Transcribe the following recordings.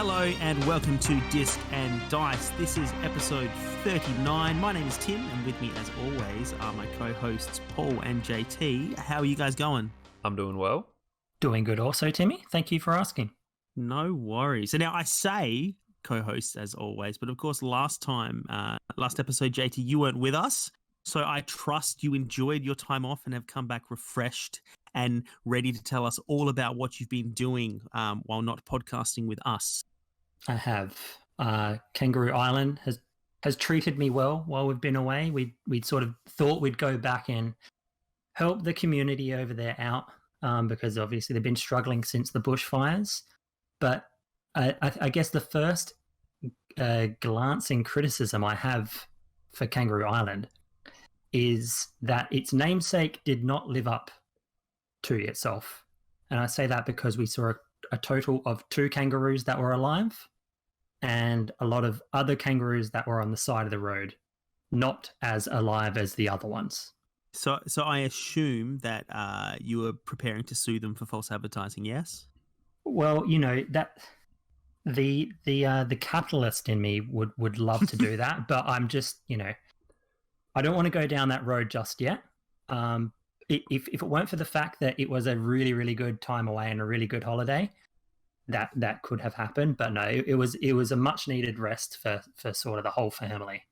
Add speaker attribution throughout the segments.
Speaker 1: Hello and welcome to Disc and Dice. This is episode 39. My name is Tim, and with me as always are my co-hosts Paul and JT. How are you guys going?
Speaker 2: I'm doing well.
Speaker 3: Doing good also, Timmy. Thank you for asking.
Speaker 1: No worries. So now I say co-hosts as always, but of course last episode, JT, you weren't with us. So I trust you enjoyed your time off and have come back refreshed and ready to tell us all about what you've been doing while not podcasting with us.
Speaker 3: I have. Kangaroo Island has treated me well while we've been away. We'd sort of thought we'd go back and help the community over there out because obviously they've been struggling since the bushfires. But I guess the first glancing criticism I have for Kangaroo Island is that its namesake did not live up to itself. And I say that because we saw a total of 2 kangaroos that were alive and a lot of other kangaroos that were on the side of the road, not as alive as the other ones.
Speaker 1: So I assume that you were preparing to sue them for false advertising, yes?
Speaker 3: Well, you know, that the capitalist in me would love to do that, but I'm just, I don't want to go down that road just yet. If it weren't for the fact that it was a really, really good time away and a really good holiday, that could have happened. But no, it was a much needed rest for sort of the whole family.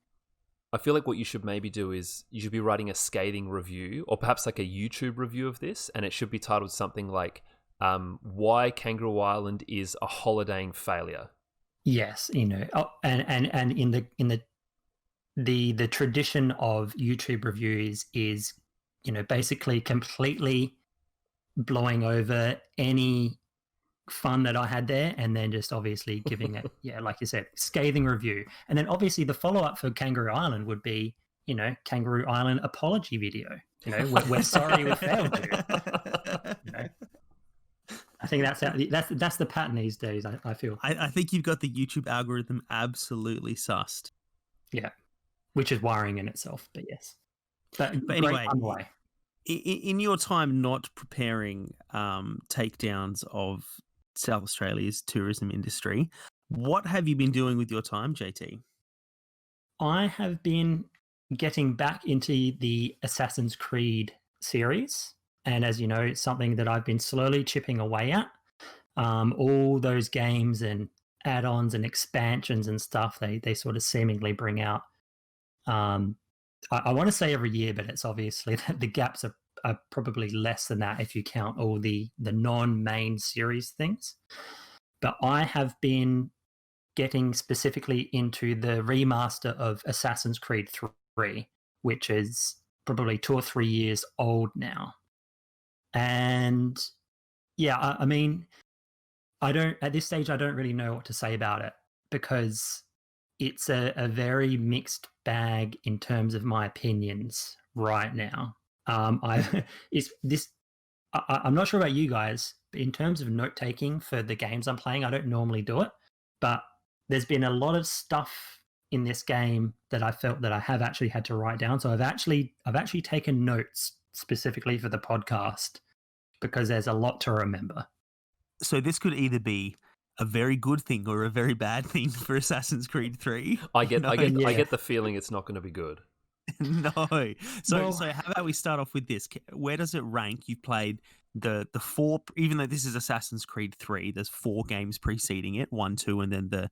Speaker 2: I feel like what you should maybe do is you should be writing a scathing review or perhaps like a YouTube review of this, and it should be titled something like "Why Kangaroo Island is a Holidaying Failure."
Speaker 3: Yes, and in the tradition of YouTube reviews is basically completely blowing over any fun that I had there, and then just obviously giving it, like you said, scathing review. And then obviously the follow-up for Kangaroo Island would be, Kangaroo Island apology video. We're sorry we failed you. I think that's the pattern these days, I feel.
Speaker 1: I think you've got the YouTube algorithm absolutely sussed.
Speaker 3: Yeah, which is worrying in itself, but yes. But
Speaker 1: anyway, in your time not preparing takedowns of South Australia's tourism industry, what have you been doing with your time, JT?
Speaker 3: I have been getting back into the Assassin's Creed series. And as you know, it's something that I've been slowly chipping away at. All those games and add-ons and expansions and stuff, they sort of seemingly bring out. I want to say every year, but it's obviously the gaps are probably less than that if you count all the non-main series things. But I have been getting specifically into the remaster of Assassin's Creed 3, which is probably 2 or 3 years old now. And yeah, I mean, at this stage, I don't really know what to say about it because it's a very mixed bag in terms of my opinions right now. I'm not sure about you guys, but in terms of note taking for the games I'm playing, I don't normally do it, but there's been a lot of stuff in this game that I felt that I have actually had to write down. So I've actually taken notes specifically for the podcast because there's a lot to remember.
Speaker 1: So this could either be a very good thing or a very bad thing for Assassin's Creed 3.
Speaker 2: I get the feeling it's not going to be good.
Speaker 1: No. So how about we start off with this? Where does it rank? You've played the 4, even though this is Assassin's Creed 3, there's 4 games preceding it, 1, 2, and then the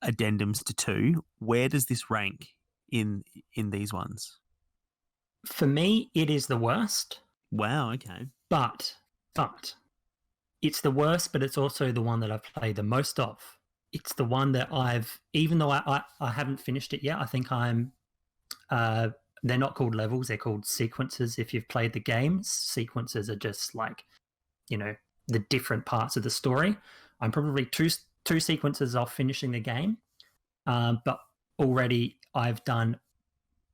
Speaker 1: addendums to 2. Where does this rank in these ones?
Speaker 3: For me, it is the worst.
Speaker 1: Wow, okay.
Speaker 3: But it's the worst, but it's also the one that I've played the most of. It's the one that even though I haven't finished it yet, I think they're not called levels, they're called sequences. If you've played the games, sequences are just like, the different parts of the story. I'm probably two sequences off finishing the game, but already I've done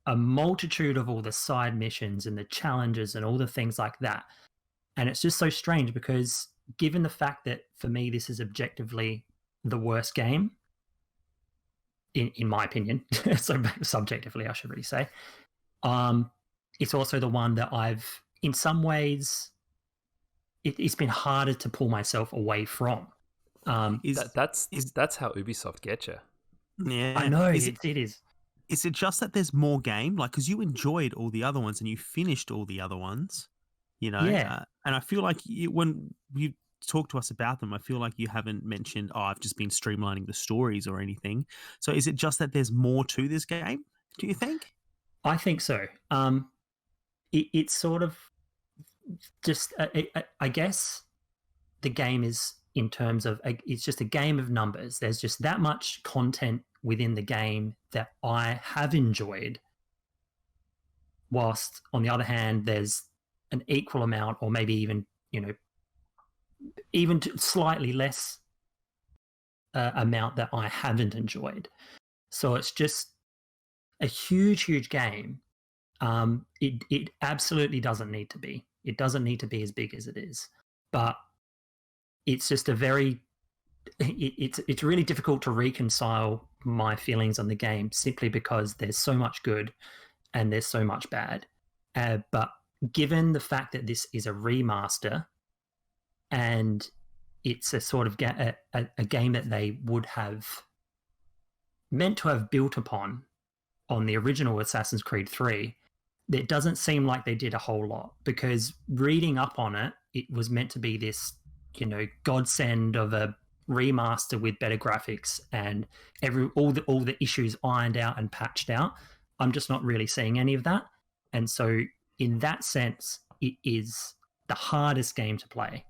Speaker 3: a multitude of all the side missions and the challenges and all the things like that. And it's just so strange because given the fact that for me this is objectively the worst game, in my opinion, so subjectively I should really say, it's also the one that I've, in some ways, it's been harder to pull myself away from.
Speaker 1: Is
Speaker 2: That's
Speaker 1: is
Speaker 2: how Ubisoft get you.
Speaker 1: yeah?
Speaker 3: I know
Speaker 1: Is
Speaker 3: it is.
Speaker 1: is it just that there's more game? Like, because you enjoyed all the other ones and you finished all the other ones,
Speaker 3: Yeah,
Speaker 1: and I feel like when you talk to us about them, I feel like you haven't mentioned, oh, I've just been streamlining the stories or anything. So is it just that there's more to this game? Do you think?
Speaker 3: I think so. It's sort of just, I guess, the game is in terms of it's just a game of numbers. There's just that much content within the game that I have enjoyed, whilst on the other hand, there's an equal amount, or maybe even slightly less amount that I haven't enjoyed. So it's just a huge game. It absolutely doesn't need to be. It doesn't need to be as big as it is, but it's just it's really difficult to reconcile my feelings on the game simply because there's so much good and there's so much bad. But given the fact that this is a remaster and it's a sort of a game that they would have meant to have built upon on the original Assassin's Creed 3, it doesn't seem like they did a whole lot, because reading up on it, it was meant to be this, godsend of a remaster with better graphics and all the issues ironed out and patched out. I'm just not really seeing any of that. And so in that sense, it is the hardest game to play.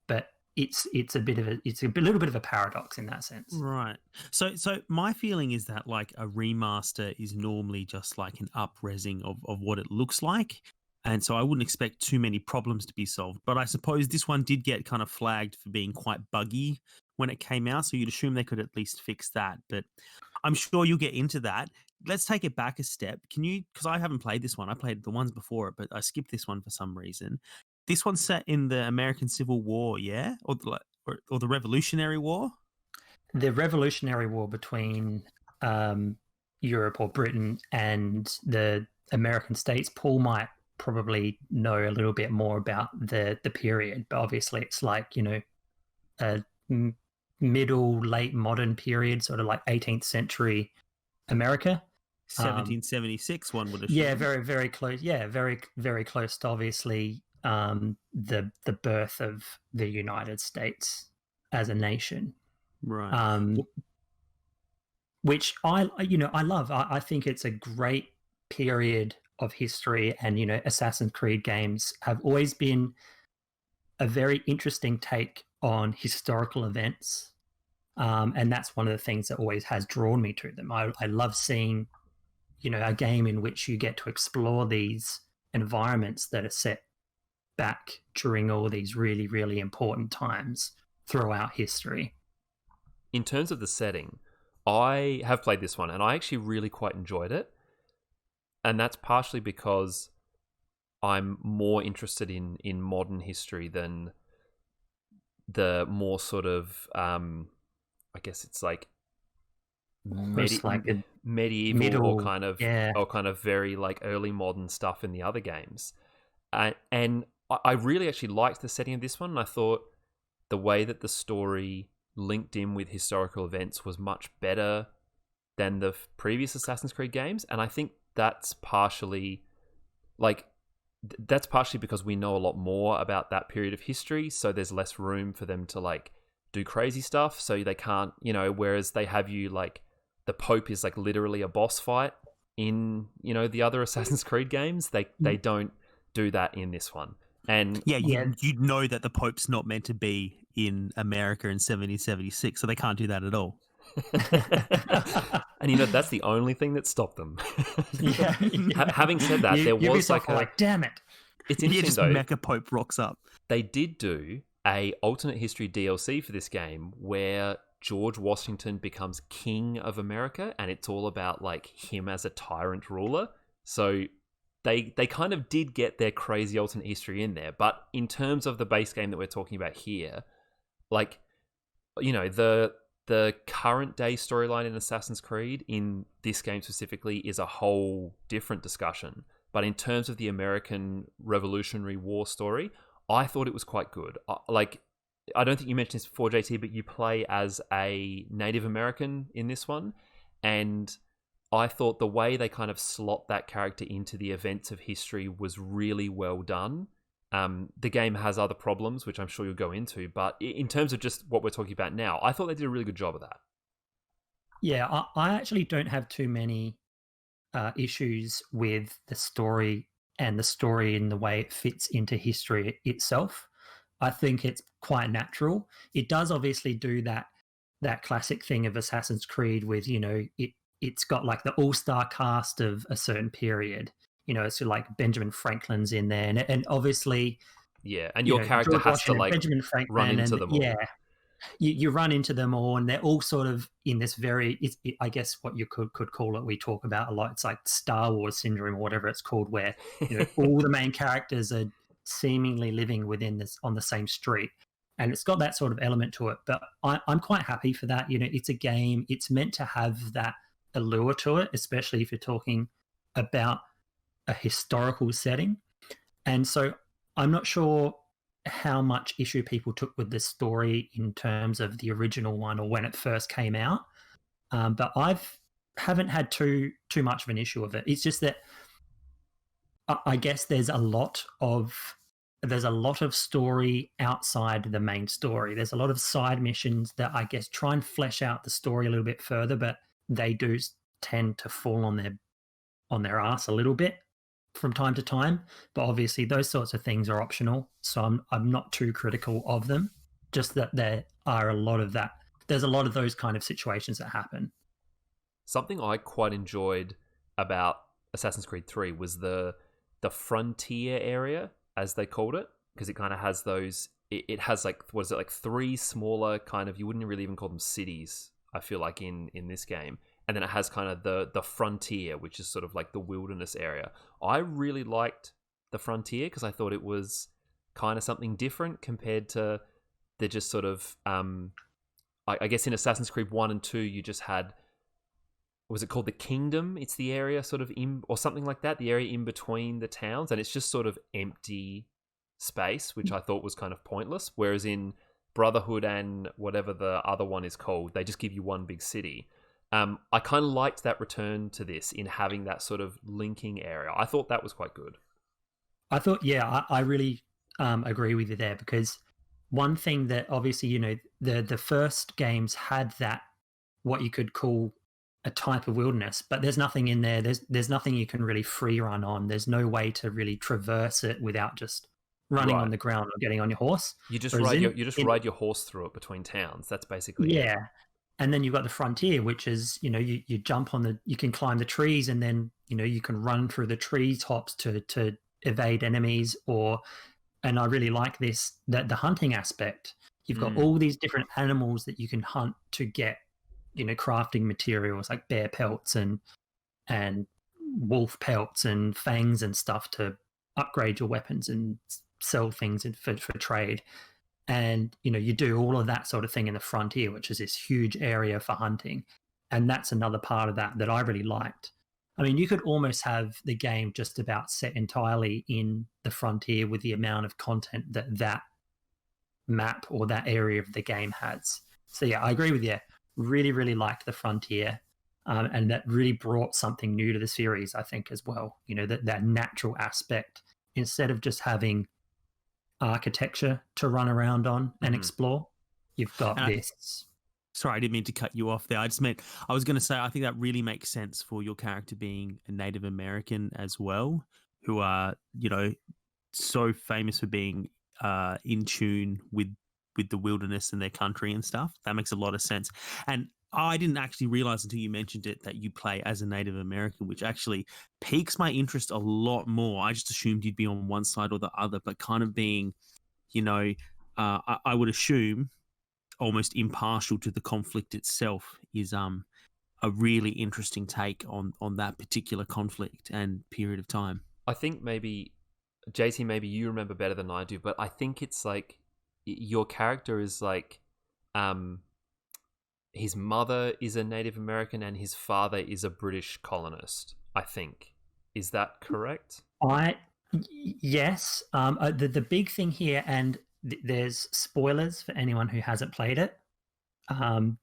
Speaker 3: But it's a little bit of a paradox in that sense.
Speaker 1: Right. So my feeling is that like a remaster is normally just like an up-resing of what it looks like. And so I wouldn't expect too many problems to be solved. But I suppose this one did get kind of flagged for being quite buggy when it came out. So you'd assume they could at least fix that. But I'm sure you'll get into that. Let's take it back a step. Can you, because I haven't played this one. I played the ones before it, but I skipped this one for some reason. This one's set in the American Civil War, yeah? Or the Revolutionary War?
Speaker 3: The Revolutionary War between Europe or Britain and the American states. Paul might probably know a little bit more about the period, but obviously it's like, a middle, late modern period, sort of like 18th century America.
Speaker 1: 1776, one would assume.
Speaker 3: Yeah, very, very close. Yeah, very, very close to obviously the birth of the United States as a nation.
Speaker 1: Right.
Speaker 3: Which I love. I think it's a great period of history, and Assassin's Creed games have always been a very interesting take on historical events, and that's one of the things that always has drawn me to them. I love seeing a game in which you get to explore these environments that are set back during all these really, really important times throughout history.
Speaker 2: In terms of the setting, I have played this one and I actually really quite enjoyed it. And that's partially because I'm more interested in modern history than the more sort of, I guess it's like medieval or kind of very like early modern stuff in the other games. And I really actually liked the setting of this one. And I thought the way that the story linked in with historical events was much better than the previous Assassin's Creed games. And I think that's partially because we know a lot more about that period of history. So there's less room for them to like do crazy stuff. So they can't, whereas they have you like the Pope is like literally a boss fight in, the other Assassin's Creed games. They don't do that in this one. And
Speaker 1: you know that the Pope's not meant to be in America in 1776, so they can't do that at all.
Speaker 2: And that's the only thing that stopped them.
Speaker 3: Yeah.
Speaker 2: Having said that, there was like
Speaker 3: damn it.
Speaker 2: It's interesting though.
Speaker 1: Mecha Pope rocks up.
Speaker 2: They did do a alternate history DLC for this game where George Washington becomes king of America, and it's all about like him as a tyrant ruler. So they kind of did get their crazy alternate history in there. But in terms of the base game that we're talking about here, like, the current day storyline in Assassin's Creed in this game specifically is a whole different discussion. But in terms of the American Revolutionary War story, I thought it was quite good. Like, I don't think you mentioned this before, JT, but you play as a Native American in this one, and I thought the way they kind of slot that character into the events of history was really well done. The game has other problems, which I'm sure you'll go into, but in terms of just what we're talking about now, I thought they did a really good job of that.
Speaker 3: Yeah, I actually don't have too many issues with the story and the story in the way it fits into history itself. I think it's quite natural. It does obviously do that classic thing of Assassin's Creed with, it's got like the all-star cast of a certain period. It's like Benjamin Franklin's in there, and obviously,
Speaker 2: Yeah, and your character
Speaker 3: George
Speaker 2: has to
Speaker 3: Washington,
Speaker 2: like
Speaker 3: Benjamin
Speaker 2: run
Speaker 3: Franklin,
Speaker 2: into
Speaker 3: and
Speaker 2: them all.
Speaker 3: you run into them all, and they're all sort of in this I guess what you could call it, we talk about a lot, it's like Star Wars syndrome or whatever it's called, where all the main characters are seemingly living within this on the same street, and it's got that sort of element to it. But I'm quite happy for that. It's a game, it's meant to have that allure to it, especially if you're talking about a historical setting. And so I'm not sure how much issue people took with this story in terms of the original one or when it first came out. But haven't had too much of an issue with it. It's just that I guess there's a lot of story outside the main story. There's a lot of side missions that I guess try and flesh out the story a little bit further, but they do tend to fall on their ass a little bit from time to time. But obviously those sorts of things are optional, so I'm not too critical of them. Just that there are a lot of that. There's a lot of those kind of situations that happen.
Speaker 2: Something I quite enjoyed about Assassin's Creed 3 was the frontier area, as they called it, because it kind of has those. It has like, what is it, like 3 smaller kind of, you wouldn't really even call them cities, I feel like, in this game. And then it has kind of the frontier, which is sort of like the wilderness area. I really liked the frontier because I thought it was kind of something different compared to the just sort of, I guess in Assassin's Creed 1 and 2, you just had, was it called the Kingdom? It's the area sort of in, or something like that, the area in between the towns, and it's just sort of empty space, which I thought was kind of pointless. Whereas in Brotherhood and whatever the other one is called, they just give you one big city. I kind of liked that return to this in having that sort of linking area. I thought that was quite good.
Speaker 3: I thought, yeah, I really agree with you there, because one thing that obviously, the first games had that, what you could call a type of wilderness, but there's nothing in there. There's nothing you can really free run on. There's no way to really traverse it without just running on the ground or getting on your horse.
Speaker 2: You just
Speaker 3: Whereas
Speaker 2: ride your horse through it between towns. That's basically it.
Speaker 3: Yeah. And then you've got the frontier, which is, you jump on you can climb the trees, and then, you can run through the tree tops to evade enemies, and I really like this, that the hunting aspect. You've got all these different animals that you can hunt to get, crafting materials like bear pelts and wolf pelts and fangs and stuff to upgrade your weapons and sell things for trade. And, you do all of that sort of thing in the frontier, which is this huge area for hunting. And that's another part of that I really liked. I mean, you could almost have the game just about set entirely in the frontier with the amount of content that map or that area of the game has. So yeah, I agree with you. Really, really liked the frontier. And that really brought something new to the series, I think, as well. That natural aspect, instead of just having architecture to run around on and explore, you've got this.
Speaker 1: Sorry, I didn't mean to cut you off there. I was going to say, I think that really makes sense for your character being a Native American as well, who are, so famous for being in tune with the wilderness and their country and stuff. That makes a lot of sense. And I didn't actually realize until you mentioned it that you play as a Native American, which actually piques my interest a lot more. I just assumed you'd be on one side or the other, but kind of being, I would assume almost impartial to the conflict itself is a really interesting take on that particular conflict and period of time.
Speaker 2: I think maybe, JT, maybe you remember better than I do, but I think it's like your character is like, his mother is a Native American and his father is a British colonist, I think. Is that correct?
Speaker 3: Yes. The big thing here, and there's spoilers for anyone who hasn't played it.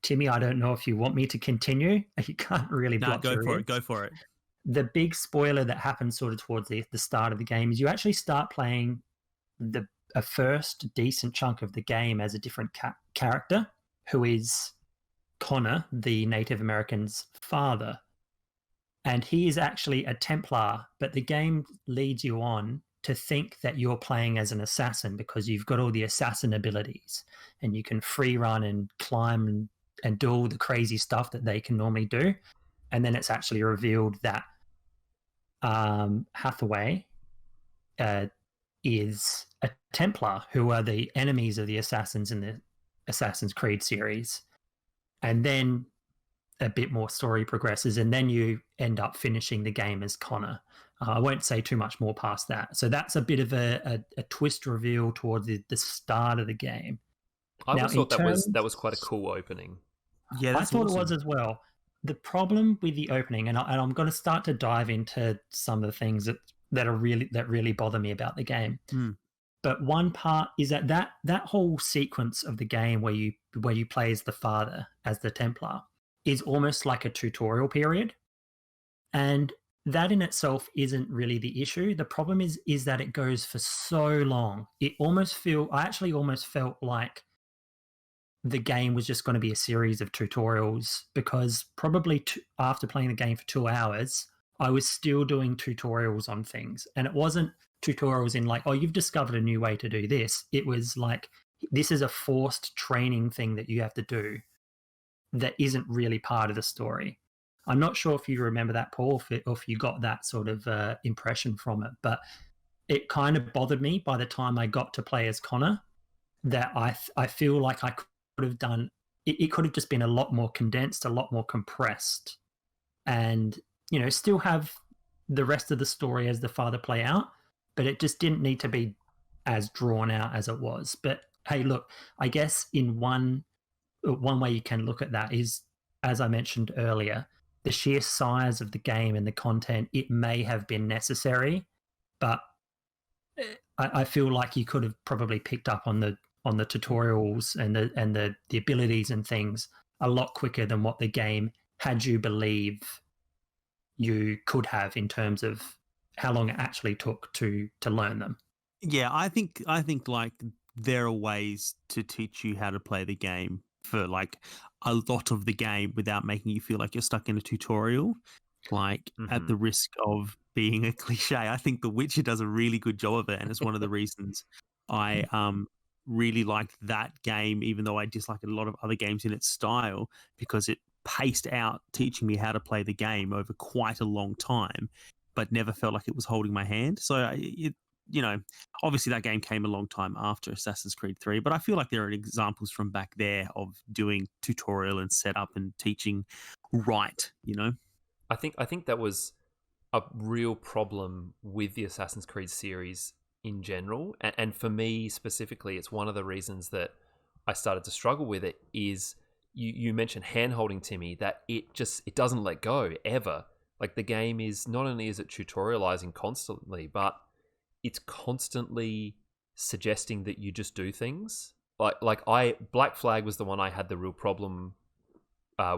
Speaker 3: Timmy, I don't know if you want me to continue. You can't really
Speaker 1: Nah,
Speaker 3: block
Speaker 1: go
Speaker 3: your
Speaker 1: for
Speaker 3: ears.
Speaker 1: it. Go for it.
Speaker 3: The big spoiler that happens sort of towards the start of the game is you actually start playing a first decent chunk of the game as a different character who is Connor, the Native American's father. And he is actually a Templar, but the game leads you on to think that you're playing as an assassin because you've got all the assassin abilities and you can free run and climb and do all the crazy stuff that they can normally do. And then it's actually revealed that Hathaway is a Templar, who are the enemies of the assassins in the Assassin's Creed series. And then a bit more story progresses, and then you end up finishing the game as Connor. I won't say too much more past that. So that's a bit of a twist reveal towards the start of the game.
Speaker 2: I
Speaker 3: Now,
Speaker 2: always thought that was quite a cool opening.
Speaker 1: Yeah, that's
Speaker 3: I thought
Speaker 1: awesome.
Speaker 3: it was as well. The problem with the opening, and I'm going to start to dive into some of the things that really bother me about the game. But one part is that whole sequence of the game where you play as the father, as the Templar, is almost like a tutorial period. And that in itself isn't really the issue. The problem is that it goes for so long. I actually almost felt like the game was just going to be a series of tutorials, because probably after playing the game for 2 hours, I was still doing tutorials on things. And it wasn't tutorials in like, oh, you've discovered a new way to do this. It was like, this is a forced training thing that you have to do that isn't really part of the story. I'm not sure if you remember that, Paul, if you got that sort of impression from it, but it kind of bothered me by the time I got to play as Connor, that I feel like I could have done it could have just been a lot more condensed, a lot more compressed, and still have the rest of the story as the father play out, but it just didn't need to be as drawn out as it was. But hey, look, I guess in one way you can look at that is, as I mentioned earlier, the sheer size of the game and the content. It may have been necessary, but I feel like you could have probably picked up on the tutorials and the abilities and things a lot quicker than what the game had you believe you could have, in terms of how long it actually took to learn them.
Speaker 1: Yeah, I think like there are ways to teach you how to play the game for like a lot of the game without making you feel like you're stuck in a tutorial. Like at the risk of being a cliche, I think The Witcher does a really good job of it, and it's one of the reasons I really liked that game, even though I dislike a lot of other games in its style, because it paced out teaching me how to play the game over quite a long time, but never felt like it was holding my hand. So obviously that game came a long time after Assassin's Creed 3, but I feel like there are examples from back there of doing tutorial and setup and teaching right,
Speaker 2: I think that was a real problem with the Assassin's Creed series in general, and for me specifically, it's one of the reasons that I started to struggle with it. Is you mentioned hand-holding, Timmy, that it doesn't let go ever. Like, the game is, not only is it tutorializing constantly, but it's constantly suggesting that you just do things. Black Flag was the one I had the real problem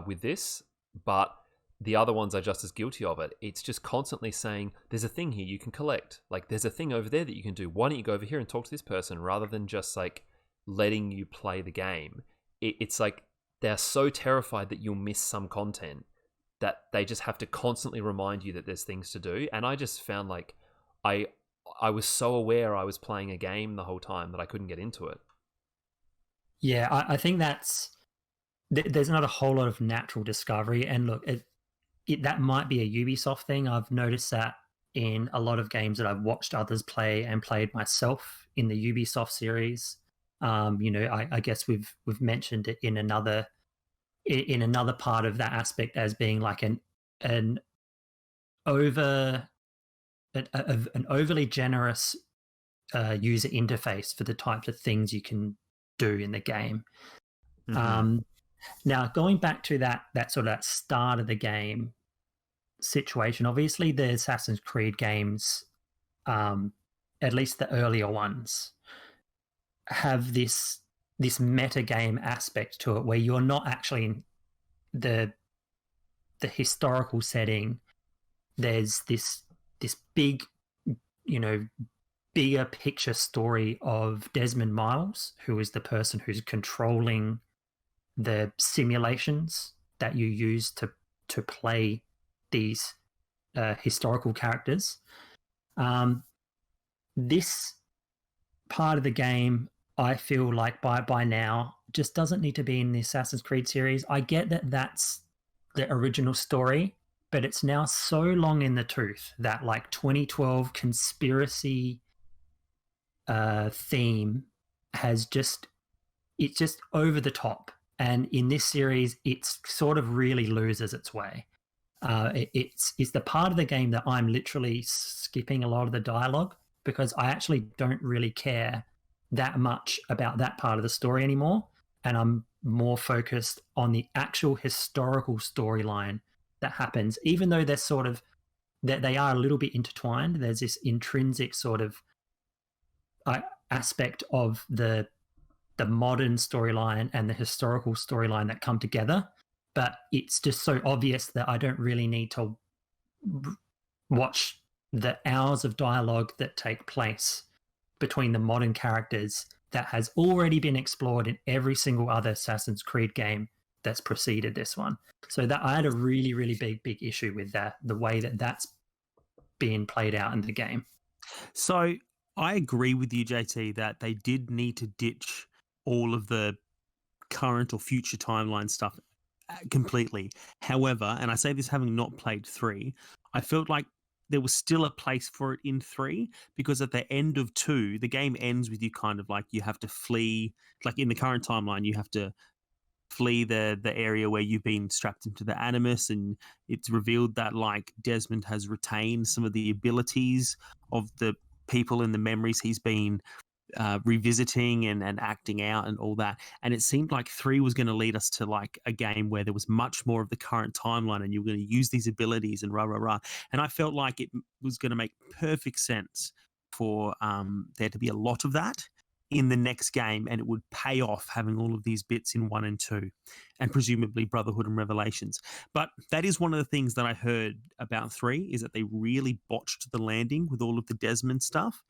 Speaker 2: with this, but the other ones are just as guilty of it. It's just constantly saying, there's a thing here you can collect. Like, there's a thing over there that you can do. Why don't you go over here and talk to this person, rather than just like letting you play the game. It's like they're so terrified that you'll miss some content that they just have to constantly remind you that there's things to do. And I just found like I was so aware I was playing a game the whole time that I couldn't get into it.
Speaker 3: Yeah, I think there's not a whole lot of natural discovery. And look, that might be a Ubisoft thing. I've noticed that in a lot of games that I've watched others play and played myself in the Ubisoft series. I guess we've mentioned it in another part of that aspect as being like an overly generous user interface for the types of things you can do in the game. Now, going back to that sort of that start of the game situation, obviously the Assassin's Creed games, at least the earlier ones, have this meta game aspect to it, where you're not actually in the historical setting. There's this big, bigger picture story of Desmond Miles, who is the person who's controlling the simulations that you use to play these historical characters. This part of the game, I feel like by now, just doesn't need to be in the Assassin's Creed series. I get that that's the original story, but it's now so long in the tooth that like 2012 conspiracy theme it's just over the top. And in this series, it's sort of really loses its way. It's the part of the game that I'm literally skipping a lot of the dialogue, because I actually don't really care that much about that part of the story anymore. And I'm more focused on the actual historical storyline that happens, even though they're sort of, that they are a little bit intertwined. There's this intrinsic sort of aspect of the modern storyline and the historical storyline that come together. But it's just so obvious that I don't really need to watch the hours of dialogue that take place between the modern characters that has already been explored in every single other Assassin's Creed game that's preceded this one. So that I had a really, really big issue with that, the way that that's being played out in the game.
Speaker 1: So I agree with you, JT, that they did need to ditch all of the current or future timeline stuff completely. However, and I say this having not played 3, I felt like there was still a place for it in 3, because at the end of 2, the game ends with you kind of like, you have to flee, like in the current timeline, you have to flee the area where you've been strapped into the Animus, and it's revealed that like Desmond has retained some of the abilities of the people and the memories he's been revisiting and acting out and all that. And it seemed like 3 was going to lead us to like a game where there was much more of the current timeline and you were going to use these abilities and rah. And I felt like it was going to make perfect sense for there to be a lot of that in the next game, and it would pay off having all of these bits in 1 and 2, and presumably Brotherhood and Revelations. But that is one of the things that I heard about 3, is that they really botched the landing with all of the Desmond stuff.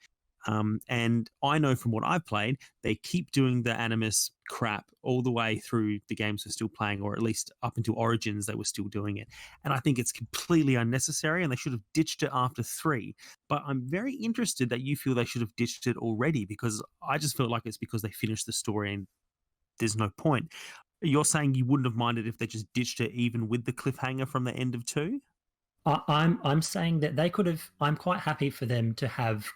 Speaker 1: And I know from what I've played, they keep doing the Animus crap all the way through the games we're still playing, or at least up into Origins they were still doing it. And I think it's completely unnecessary, and they should have ditched it after 3. But I'm very interested that you feel they should have ditched it already, because I just felt like it's because they finished the story and there's no point. You're saying you wouldn't have minded if they just ditched it even with the cliffhanger from the end of 2?
Speaker 3: I'm saying that they could have. I'm quite happy for them to have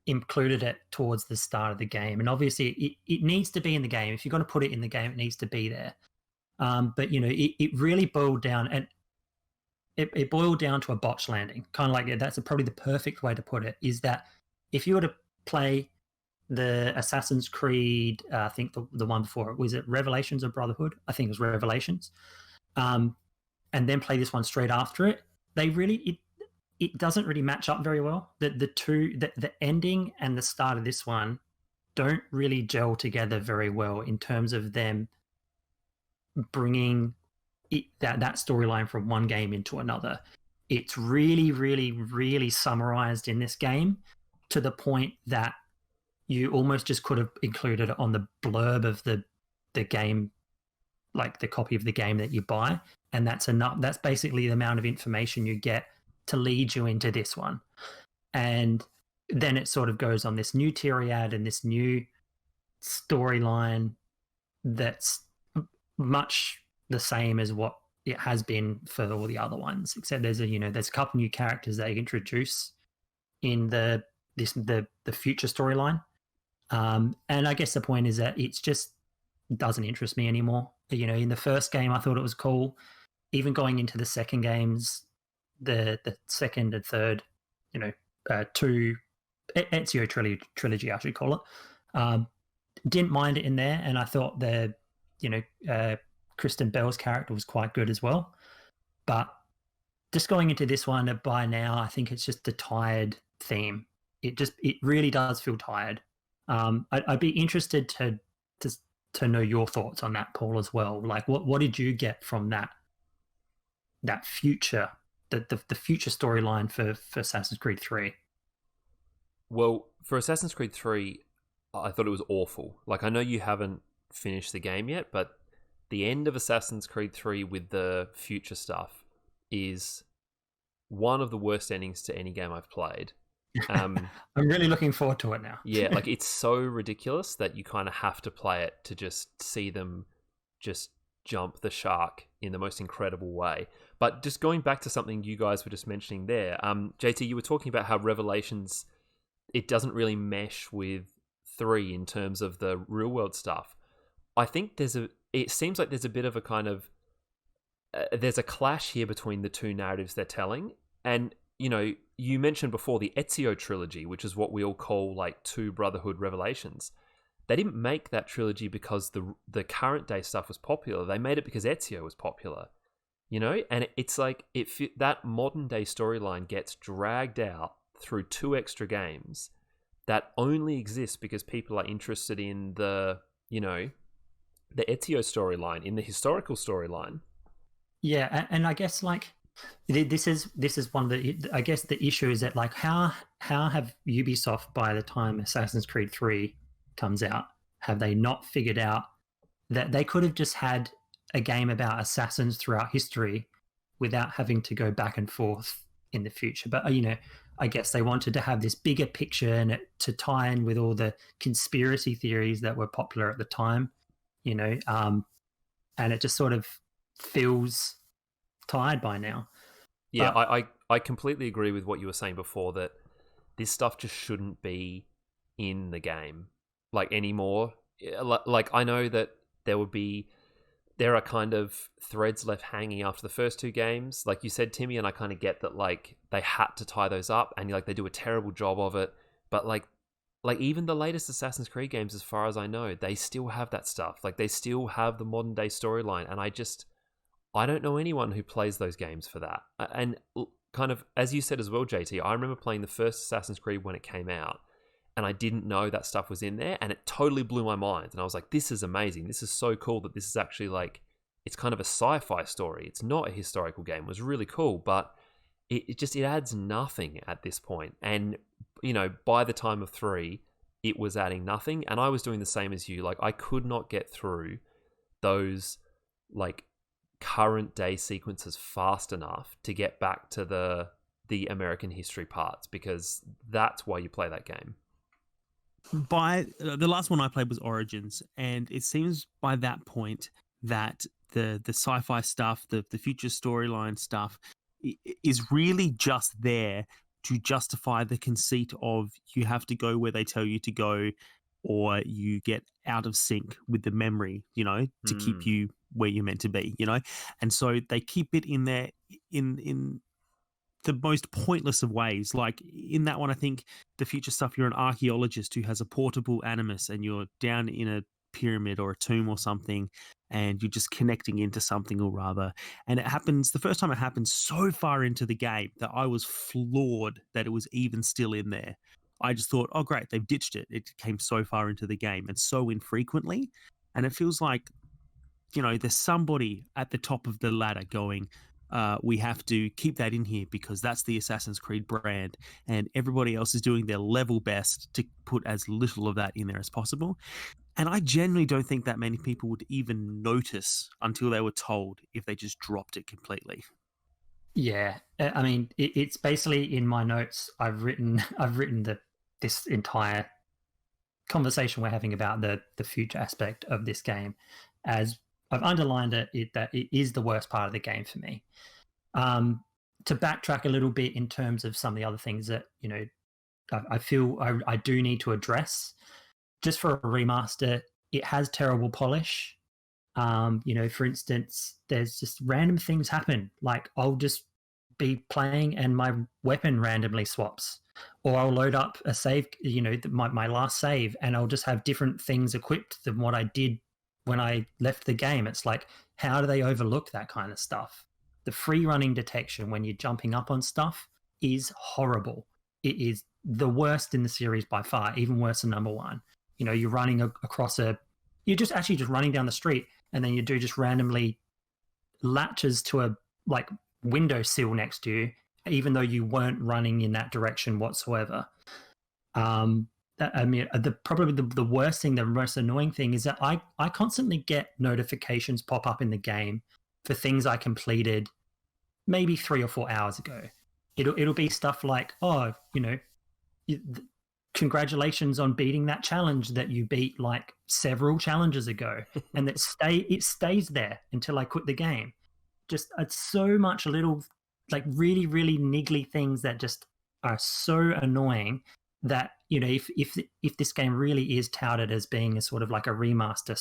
Speaker 3: included it towards the start of the game, and obviously it needs to be in the game. If you're going to put it in the game, it needs to be there. But it really boiled down, and it boiled down to a botch landing, kind of like that's probably the perfect way to put it. Is that if you were to play the Assassin's Creed, I think the one before it, was it Revelations or Brotherhood? I think it was Revelations, and then play this one straight after it. It doesn't really match up very well. The ending and the start of this one don't really gel together very well in terms of them bringing that storyline from one game into another. It's really, really, really summarized in this game, to the point that you almost just could have included it on the blurb of the game, like the copy of the game that you buy, and that's enough. That's basically the amount of information you get to lead you into this one. And then it sort of goes on this new Tyriad and this new storyline that's much the same as what it has been for all the other ones, except there's a couple new characters they introduce in the future storyline. And I guess the point is that it's just doesn't interest me anymore. In the first game I thought it was cool. Even going into the second games, the second and third, two Ezio trilogy, I should call it. Didn't mind it in there, and I thought Kristen Bell's character was quite good as well. But just going into this one, by now, I think it's just a tired theme. It really does feel tired. I'd be interested to know your thoughts on that, Paul, as well. Like, what did you get from that future, the future storyline for Assassin's Creed 3?
Speaker 2: Well, for Assassin's Creed 3, I thought it was awful. Like, I know you haven't finished the game yet, but the end of Assassin's Creed 3 with the future stuff is one of the worst endings to any game I've played.
Speaker 3: I'm really looking forward to it now.
Speaker 2: Yeah, like, it's so ridiculous that you kind of have to play it to just see them just jump the shark in the most incredible way. But just going back to something you guys were just mentioning there, JT, you were talking about how Revelations, it doesn't really mesh with 3 in terms of the real world stuff. I think it seems like there's a bit of a kind of there's a clash here between the two narratives they're telling. And you mentioned before the Ezio trilogy, which is what we all call like 2 Brotherhood Revelations. They didn't make that trilogy because the current day stuff was popular. They made it because Ezio was popular, and it's like that modern day storyline gets dragged out through 2 extra games that only exist because people are interested in the Ezio storyline, in the historical storyline.
Speaker 3: Yeah, and I guess like this is one of the, I guess the issue is that like how have Ubisoft, by the time Assassin's Creed 3 comes out, have they not figured out that they could have just had a game about assassins throughout history without having to go back and forth in the future? But I guess they wanted to have this bigger picture and to tie in with all the conspiracy theories that were popular at the time, and it just sort of feels tired by now.
Speaker 2: Yeah, but I completely agree with what you were saying before, that this stuff just shouldn't be in the game like anymore. Like, I know that there are kind of threads left hanging after the first 2 games, like you said, Timmy, and I kind of get that, like, they had to tie those up, and like they do a terrible job of it. But like even the latest Assassin's Creed games, as far as I know, they still have that stuff. Like, they still have the modern day storyline, and I don't know anyone who plays those games for that. And kind of, as you said as well, JT, I remember playing the first Assassin's Creed when it came out, and I didn't know that stuff was in there, and it totally blew my mind. And I was like, this is amazing. This is so cool that this is actually like, it's kind of a sci-fi story. It's not a historical game. It was really cool, but it adds nothing at this point. And, by the time of 3, it was adding nothing. And I was doing the same as you. Like, I could not get through those, like, current day sequences fast enough to get back to the American history parts, because that's why you play that game.
Speaker 1: By the last one I played was Origins, and it seems by that point that the sci-fi stuff, the future storyline stuff, is really just there to justify the conceit of you have to go where they tell you to go, or you get out of sync with the memory, to keep you where you're meant to be, and so they keep it in there in the most pointless of ways. Like in that one, I think the future stuff, you're an archaeologist who has a portable animus, and you're down in a pyramid or a tomb or something, and you're just connecting into something or rather. And it happens, the first time it happened, so far into the game that I was floored that it was even still in there. I just thought, oh great, they've ditched it. It came so far into the game and so infrequently. And it feels like, there's somebody at the top of the ladder going, we have to keep that in here because that's the Assassin's Creed brand, and everybody else is doing their level best to put as little of that in there as possible. And I genuinely don't think that many people would even notice until they were told, if they just dropped it completely.
Speaker 3: Yeah, I mean, it's basically in my notes. I've written this entire conversation we're having about the future aspect of this game, as I've underlined that it is the worst part of the game for me. To backtrack a little bit in terms of some of the other things that I feel I do need to address. Just for a remaster, it has terrible polish. For instance, there's just random things happen. Like I'll just be playing and my weapon randomly swaps, or I'll load up a save, my last save, and I'll just have different things equipped than what I did when I left the game. It's like, how do they overlook that kind of stuff? The free running detection when you're jumping up on stuff is horrible. It is the worst in the series by far, even worse than number 1. you're running across you're just actually just running down the street, and then you do just randomly latches to a like windowsill next to you, even though you weren't running in that direction whatsoever. Probably the worst thing, the most annoying thing is that I constantly get notifications pop up in the game for things I completed maybe 3 or 4 hours ago. It'll be stuff like, oh, congratulations on beating that challenge that you beat like several challenges ago, and it stays there until I quit the game. Just it's so much little, like really really niggly things that just are so annoying that if this game really is touted as being a sort of like a remaster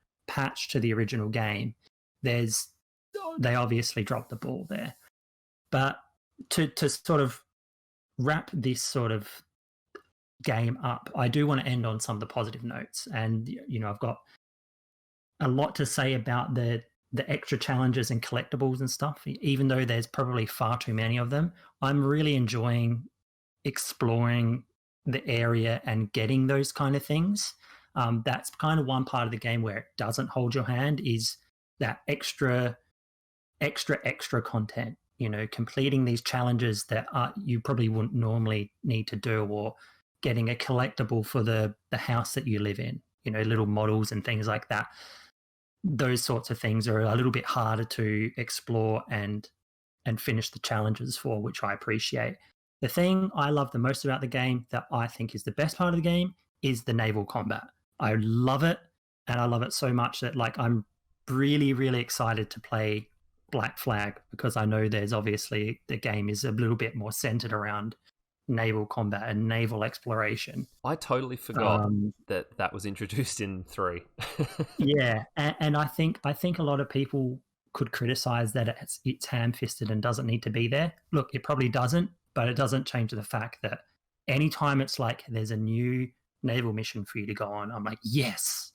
Speaker 3: / patch to the original game, they obviously dropped the ball there. But to sort of wrap this sort of game up, I do want to end on some of the positive notes, and I've got a lot to say about the extra challenges and collectibles and stuff. Even though there's probably far too many of them, I'm really enjoying exploring the area and getting those kind of things. That's kind of one part of the game where it doesn't hold your hand, is that extra content, completing these challenges that you probably wouldn't normally need to do, or getting a collectible for the house that you live in, little models and things like that. Those sorts of things are a little bit harder to explore and finish the challenges for, which I appreciate. The thing I love the most about the game, that I think is the best part of the game, is the naval combat. I love it, and I love it so much that like I'm really, really excited to play Black Flag, because I know there's obviously the game is a little bit more centered around naval combat and naval exploration.
Speaker 2: I totally forgot that was introduced in 3.
Speaker 3: Yeah, and I think a lot of people could criticize that it's ham-fisted and doesn't need to be there. Look, it probably doesn't, but it doesn't change the fact that anytime it's like there's a new naval mission for you to go on, I'm like, yes.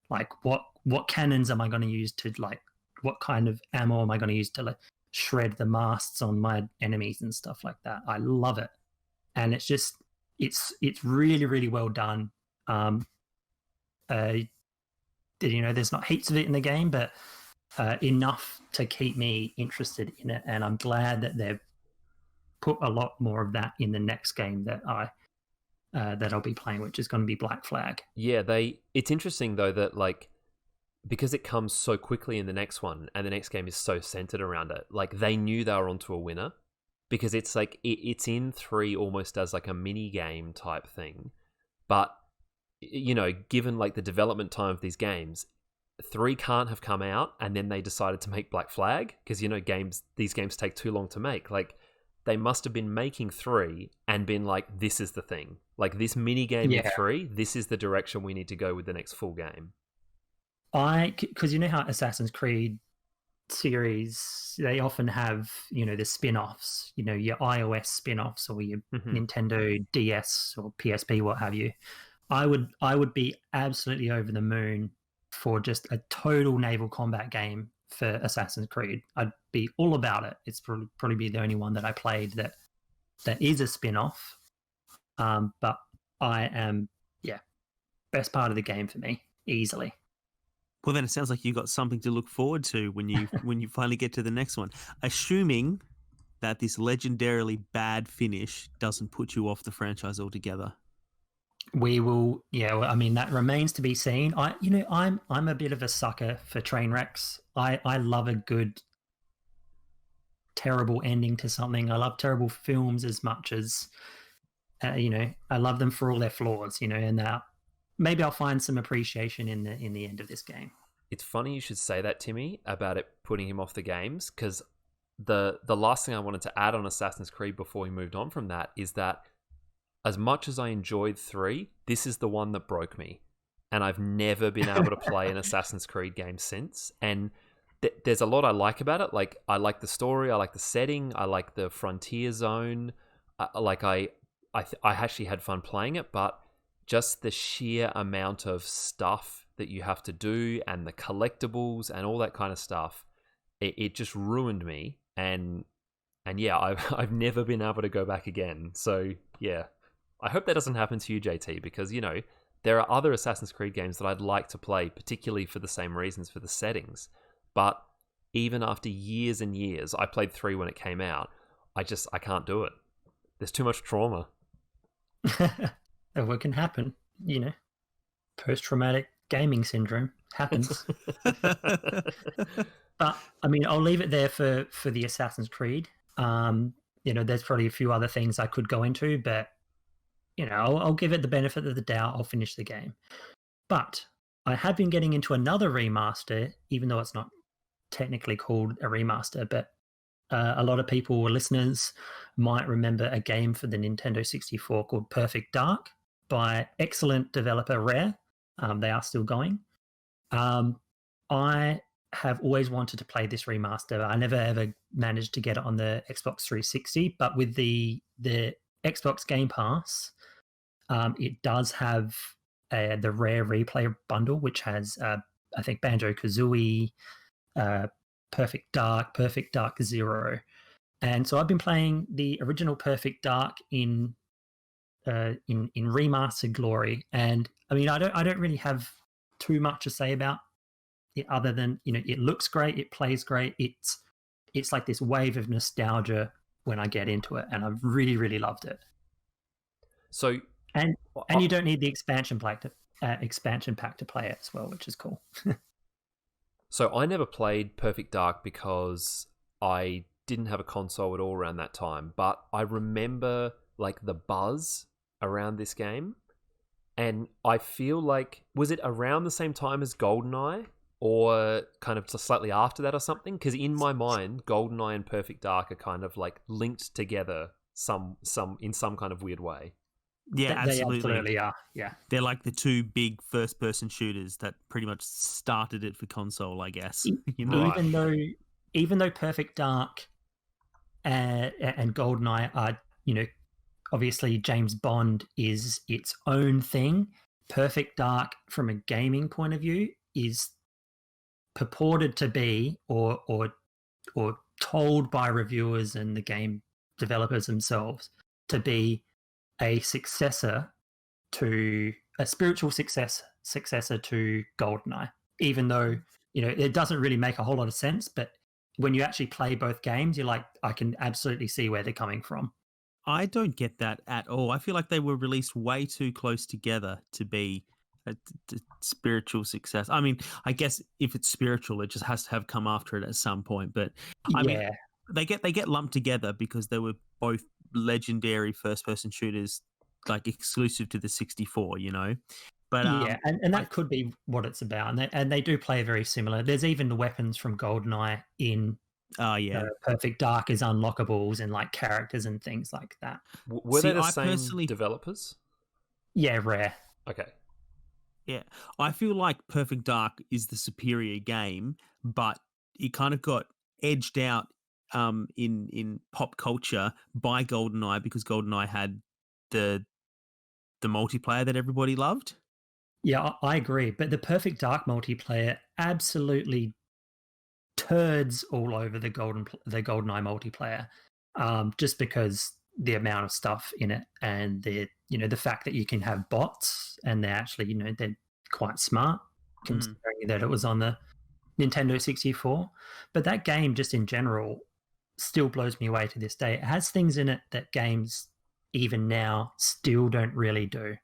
Speaker 3: Like what cannons am I going to use to, like, what kind of ammo am I going to use to like shred the masts on my enemies and stuff like that? I love it. And it's just it's really, really well done. There's not heaps of it in the game, but enough to keep me interested in it, and I'm glad that they've put a lot more of that in the next game that I'll be playing, which is going to be Black Flag.
Speaker 2: Yeah, it's interesting though that like, because it comes so quickly in the next one, and the next game is so centered around it, like they knew they were onto a winner, because it's like it's in 3 almost as like a mini game type thing. But given like the development time of these games, 3 can't have come out and then they decided to make Black Flag, because these games take too long to make. Like they must have been making 3 and been like, this is the thing, like this mini game in 3, this is the direction we need to go with the next full game.
Speaker 3: Because how Assassin's Creed series, they often have the spin-offs, your iOS spin-offs, or your Nintendo DS or PSP, what have you. I would be absolutely over the moon for just a total naval combat game for Assassin's Creed. I'd be all about it. It's probably be the only one that I played that is a spin-off. But I am, best part of the game for me, easily.
Speaker 1: Well, then it sounds like you got something to look forward to when you finally get to the next one. Assuming that this legendarily bad finish doesn't put you off the franchise altogether.
Speaker 3: We will, I mean, that remains to be seen. I'm a bit of a sucker for train wrecks. I love a good terrible ending to something. I love terrible films as much as I love them for all their flaws, and maybe I'll find some appreciation in the end of this game.
Speaker 2: It's funny you should say that, Timmy, about it putting him off the games, because the last thing I wanted to add on Assassin's Creed before we moved on from that is that as much as I enjoyed 3, this is the one that broke me, and I've never been able to play an Assassin's Creed game since. And there's a lot I like about it. Like I like the story, I like the setting, I like the frontier zone. I actually had fun playing it, but just the sheer amount of stuff that you have to do and the collectibles and all that kind of stuff, it just ruined me. And yeah, I've never been able to go back again. So yeah, I hope that doesn't happen to you, JT, because there are other Assassin's Creed games that I'd like to play, particularly for the same reasons, for the settings. But even after years and years, I played 3 when it came out. I can't do it. There's too much trauma.
Speaker 3: What can happen, post-traumatic gaming syndrome happens. But I mean, I'll leave it there for the Assassin's Creed. There's probably a few other things I could go into, but I'll give it the benefit of the doubt. I'll finish the game. But I have been getting into another remaster, even though it's not technically called a remaster, but a lot of people or listeners might remember a game for the Nintendo 64 called Perfect Dark by excellent developer Rare. They are still going. I have always wanted to play this remaster. I never ever managed to get it on the Xbox 360, but with the Xbox Game Pass, it does have the Rare Replay bundle, which has I think Banjo-Kazooie, Perfect Dark Zero, and so I've been playing the original Perfect Dark in remastered glory. And I mean, I don't really have too much to say about it other than it looks great, it plays great. It's like this wave of nostalgia when I get into it, and I've really, really loved it.
Speaker 2: So
Speaker 3: and you don't need the expansion pack to play it as well, which is cool.
Speaker 2: So I never played Perfect Dark because I didn't have a console at all around that time, but I remember like the buzz around this game, and I feel like, was it around the same time as GoldenEye or kind of slightly after that or something? Because in my mind, GoldenEye and Perfect Dark are kind of like linked together in some kind of weird way.
Speaker 1: Yeah, absolutely.
Speaker 3: They absolutely are. Yeah,
Speaker 1: they're like the two big first-person shooters that pretty much started it for console, I guess.
Speaker 3: Even though Perfect Dark and GoldenEye are, obviously James Bond is its own thing. Perfect Dark, from a gaming point of view, is purported to be, or told by reviewers and the game developers themselves, to be a spiritual successor to GoldenEye, even though it doesn't really make a whole lot of sense. But when you actually play both games, you're like, I can absolutely see where they're coming from.
Speaker 1: I don't get that at all. I feel like they were released way too close together to be a spiritual success. I mean, I guess if it's spiritual, it just has to have come after it at some point. But I mean, they get lumped together because they were both legendary first-person shooters, like exclusive to the 64. But
Speaker 3: and that could be what it's about. And they do play very similar. There's even the weapons from GoldenEye in Perfect Dark as unlockables and like characters and things like that.
Speaker 2: Were they the same developers?
Speaker 3: Yeah, Rare.
Speaker 2: Okay.
Speaker 1: Yeah, I feel like Perfect Dark is the superior game, but it kind of got edged out in pop culture by GoldenEye because GoldenEye had the multiplayer that everybody loved.
Speaker 3: Yeah, I agree. But the Perfect Dark multiplayer absolutely turds all over the GoldenEye multiplayer, just because the amount of stuff in it and the fact that you can have bots and they're actually they're quite smart considering that it was on the Nintendo 64. But that game just in general still blows me away to this day. It has things in it that games even now still don't really do.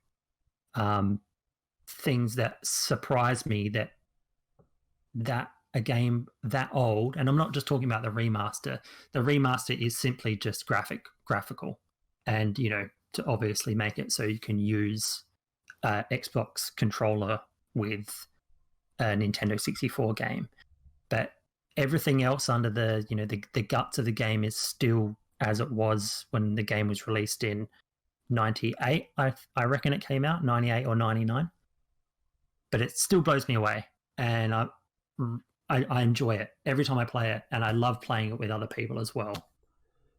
Speaker 3: Things that surprise me that a game that old, and I'm not just talking about the remaster. The remaster is simply just graphical, and to obviously make it so you can use Xbox controller with a Nintendo 64 game. But everything else under the guts of the game is still as it was when the game was released in 98. I reckon it came out 98 or 99. But it still blows me away, and I enjoy it every time I play it, and I love playing it with other people as well.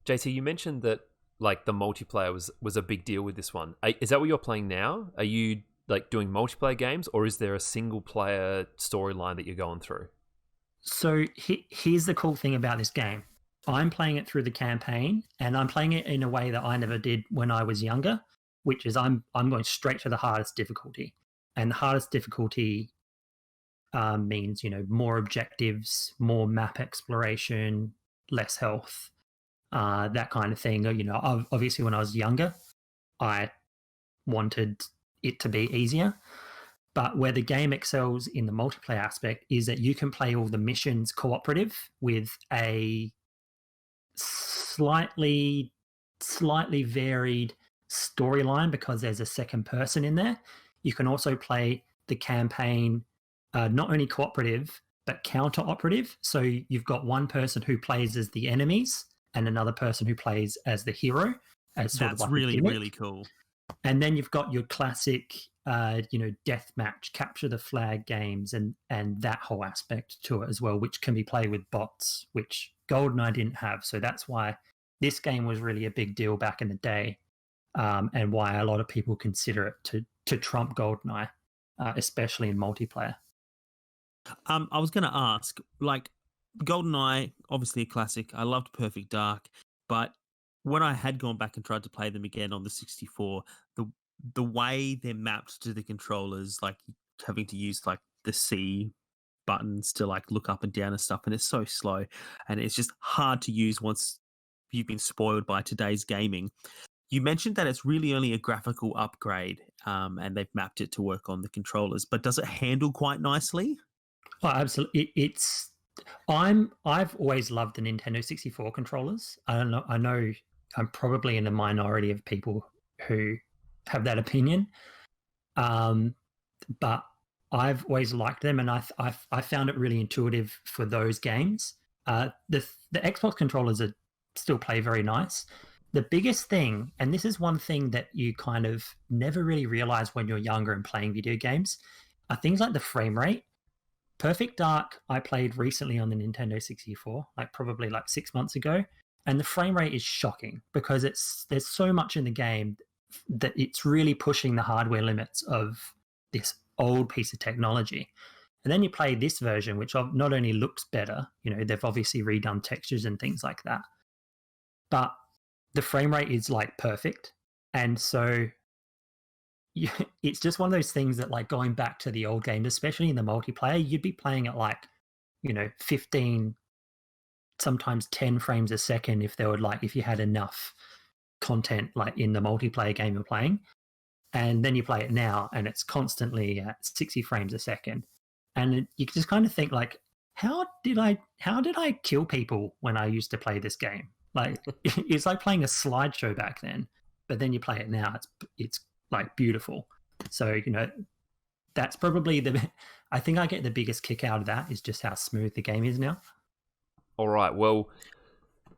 Speaker 2: JT, you mentioned that like the multiplayer was a big deal with this one. Is that what you're playing now? Are you like doing multiplayer games, or is there a single player storyline that you're going through?
Speaker 3: So here's the cool thing about this game. I'm playing it through the campaign, and I'm playing it in a way that I never did when I was younger, which is I'm going straight to the hardest difficulty. and the hardest difficulty means, you know, more objectives, more map exploration, less health, that kind of thing. You know, obviously when I was younger, I wanted it to be easier. But where the game excels in the multiplayer aspect is that you can play all the missions cooperative with a slightly varied storyline because there's a second person in there. You can also play the campaign not only cooperative but counter operative. So you've got one person who plays as the enemies and another person who plays as the hero. As sort of
Speaker 1: That's
Speaker 3: like
Speaker 1: really, really cool.
Speaker 3: And then you've got your classic, you know, deathmatch, capture the flag games, and that whole aspect to it as well, which can be played with bots, which GoldenEye didn't have. So that's why this game was really a big deal back in the day, and why a lot of people consider it to trump GoldenEye, especially in multiplayer.
Speaker 1: I was going to ask, like, GoldenEye, obviously a classic. I loved Perfect Dark, but when I had gone back and tried to play them again on the 64, the way they're mapped to the controllers, like having to use like the C buttons to like look up and down and stuff, and it's so slow, and it's just hard to use once you've been spoiled by today's gaming. You mentioned that it's really only a graphical upgrade, and they've mapped it to work on the controllers, but does it handle quite nicely?
Speaker 3: Oh, absolutely. I've always loved the Nintendo 64 controllers. I don't know. I know I'm probably in a minority of people who have that opinion, but I've always liked them, and I found it really intuitive for those games. The Xbox controllers still play very nice. The biggest thing, and this is one thing that you kind of never really realize when you're younger and playing video games, are things like the frame rate. Perfect Dark, I played recently on the Nintendo 64, like probably like 6 months ago, and the frame rate is shocking because there's so much in the game that it's really pushing the hardware limits of this old piece of technology. And then you play this version, which not only looks better, you know, they've obviously redone textures and things like that, but the frame rate is like perfect. And so it's just one of those things that, like, going back to the old games, especially in the multiplayer, you'd be playing at like, you know, 15, sometimes 10 frames a second if you had enough content like in the multiplayer game you're playing. And then you play it now and it's constantly at 60 frames a second. And you just kind of think like, how did I kill people when I used to play this game? Like, it's like playing a slideshow back then, but then you play it now, it's like beautiful. So, you know, that's probably I think I get the biggest kick out of that is just how smooth the game is now.
Speaker 2: All right. Well,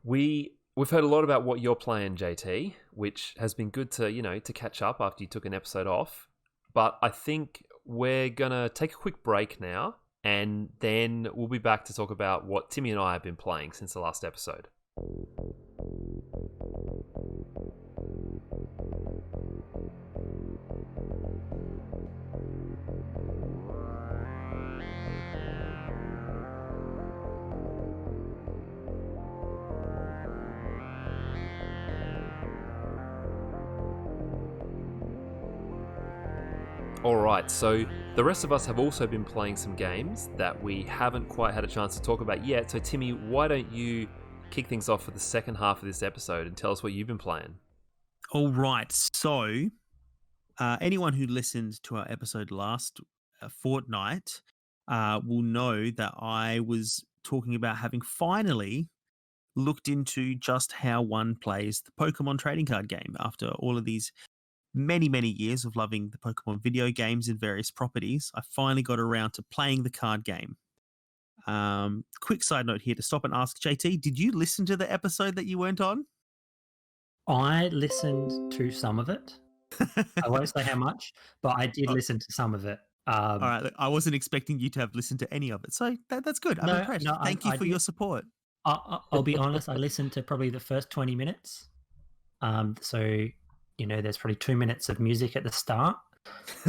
Speaker 2: we've heard a lot about what you're playing, JT, which has been good to, you know, to catch up after you took an episode off. But I think we're going to take a quick break now, and then we'll be back to talk about what Timmy and I have been playing since the last episode. Alright, so the rest of us have also been playing some games that we haven't quite had a chance to talk about yet. So Timmy, why don't you kick things off for the second half of this episode and tell us what you've been playing?
Speaker 1: All right. So anyone who listened to our episode last fortnight will know that I was talking about having finally looked into just how one plays the Pokemon trading card game after all of these many, many years of loving the Pokemon video games and various properties. I finally got around to playing the card game. Quick side note here to stop and ask, JT, did you listen to the episode that you weren't on?
Speaker 3: I listened to some of it. I won't say how much, but I did listen to some of it.
Speaker 1: All right, look, I wasn't expecting you to have listened to any of it, so that's good. I'm impressed. Thank you for your support.
Speaker 3: I'll be honest, I listened to probably the first 20 minutes. So, you know, there's probably 2 minutes of music at the start.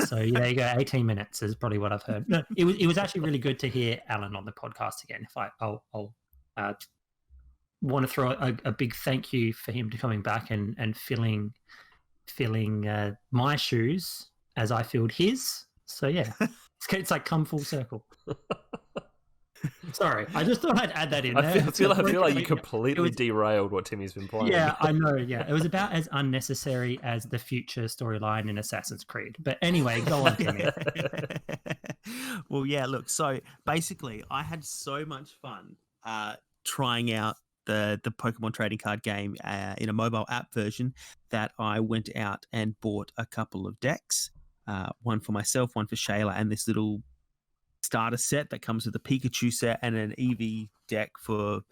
Speaker 3: So there you go, 18 minutes is probably what I've heard. No, it was actually really good to hear Alan on the podcast again. I'll want to throw a big thank you for him to coming back and filling my shoes as I filled his. So yeah, it's like come full circle. Sorry, I just thought I'd add that in
Speaker 2: I
Speaker 3: there.
Speaker 2: feel like you
Speaker 3: It
Speaker 2: completely
Speaker 3: was-
Speaker 2: derailed what Timmy's been playing.
Speaker 3: Yeah, I know. Yeah, it was about as unnecessary as the future storyline in Assassin's Creed. But anyway, go on, Timmy.
Speaker 1: Well, yeah. Look, so basically, I had so much fun trying out the Pokemon trading card game in a mobile app version that I went out and bought a couple of decks, one for myself, one for Shayla, and this little starter set that comes with a Pikachu set and an Eevee deck for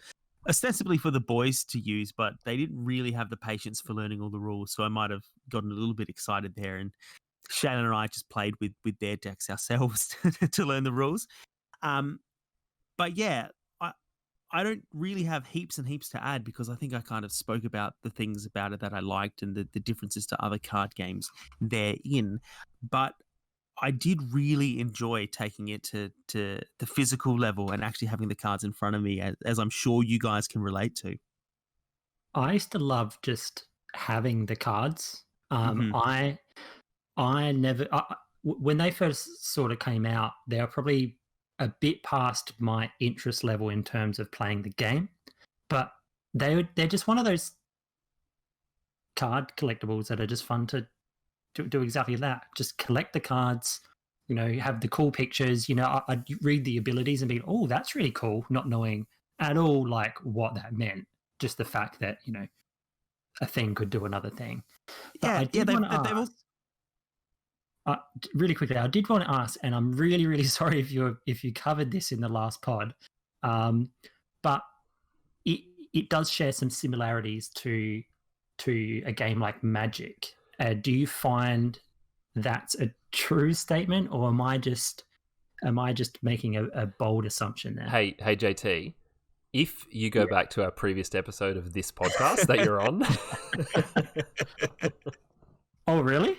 Speaker 1: ostensibly for the boys to use, but they didn't really have the patience for learning all the rules, so I might have gotten a little bit excited there. And Shannon and I just played with their decks ourselves to learn the rules. But yeah, I don't really have heaps and heaps to add because I think I kind of spoke about the things about it that I liked and the differences to other card games therein. But I did really enjoy taking it to the physical level and actually having the cards in front of me, as I'm sure you guys can relate to.
Speaker 3: I used to love just having the cards.
Speaker 1: Mhm.
Speaker 3: I never when they first sort of came out, they were probably a bit past my interest level in terms of playing the game, but they're just one of those card collectibles that are just fun to do exactly that. Just collect the cards. You know, you have the cool pictures. You know, I'd read the abilities and be, oh, that's really cool, not knowing at all like what that meant. Just the fact that a thing could do another thing. But
Speaker 1: Yeah,
Speaker 3: I
Speaker 1: yeah,
Speaker 3: did want to
Speaker 1: they've all.
Speaker 3: ask. Really quickly, I did want to ask, and I'm really, really sorry if you covered this in the last pod, but it does share some similarities to a game like Magic. Do you find that's a true statement, or am I just making a bold assumption there?
Speaker 2: Hey, JT. If you go back to our previous episode of this podcast that you're on,
Speaker 3: Oh, really?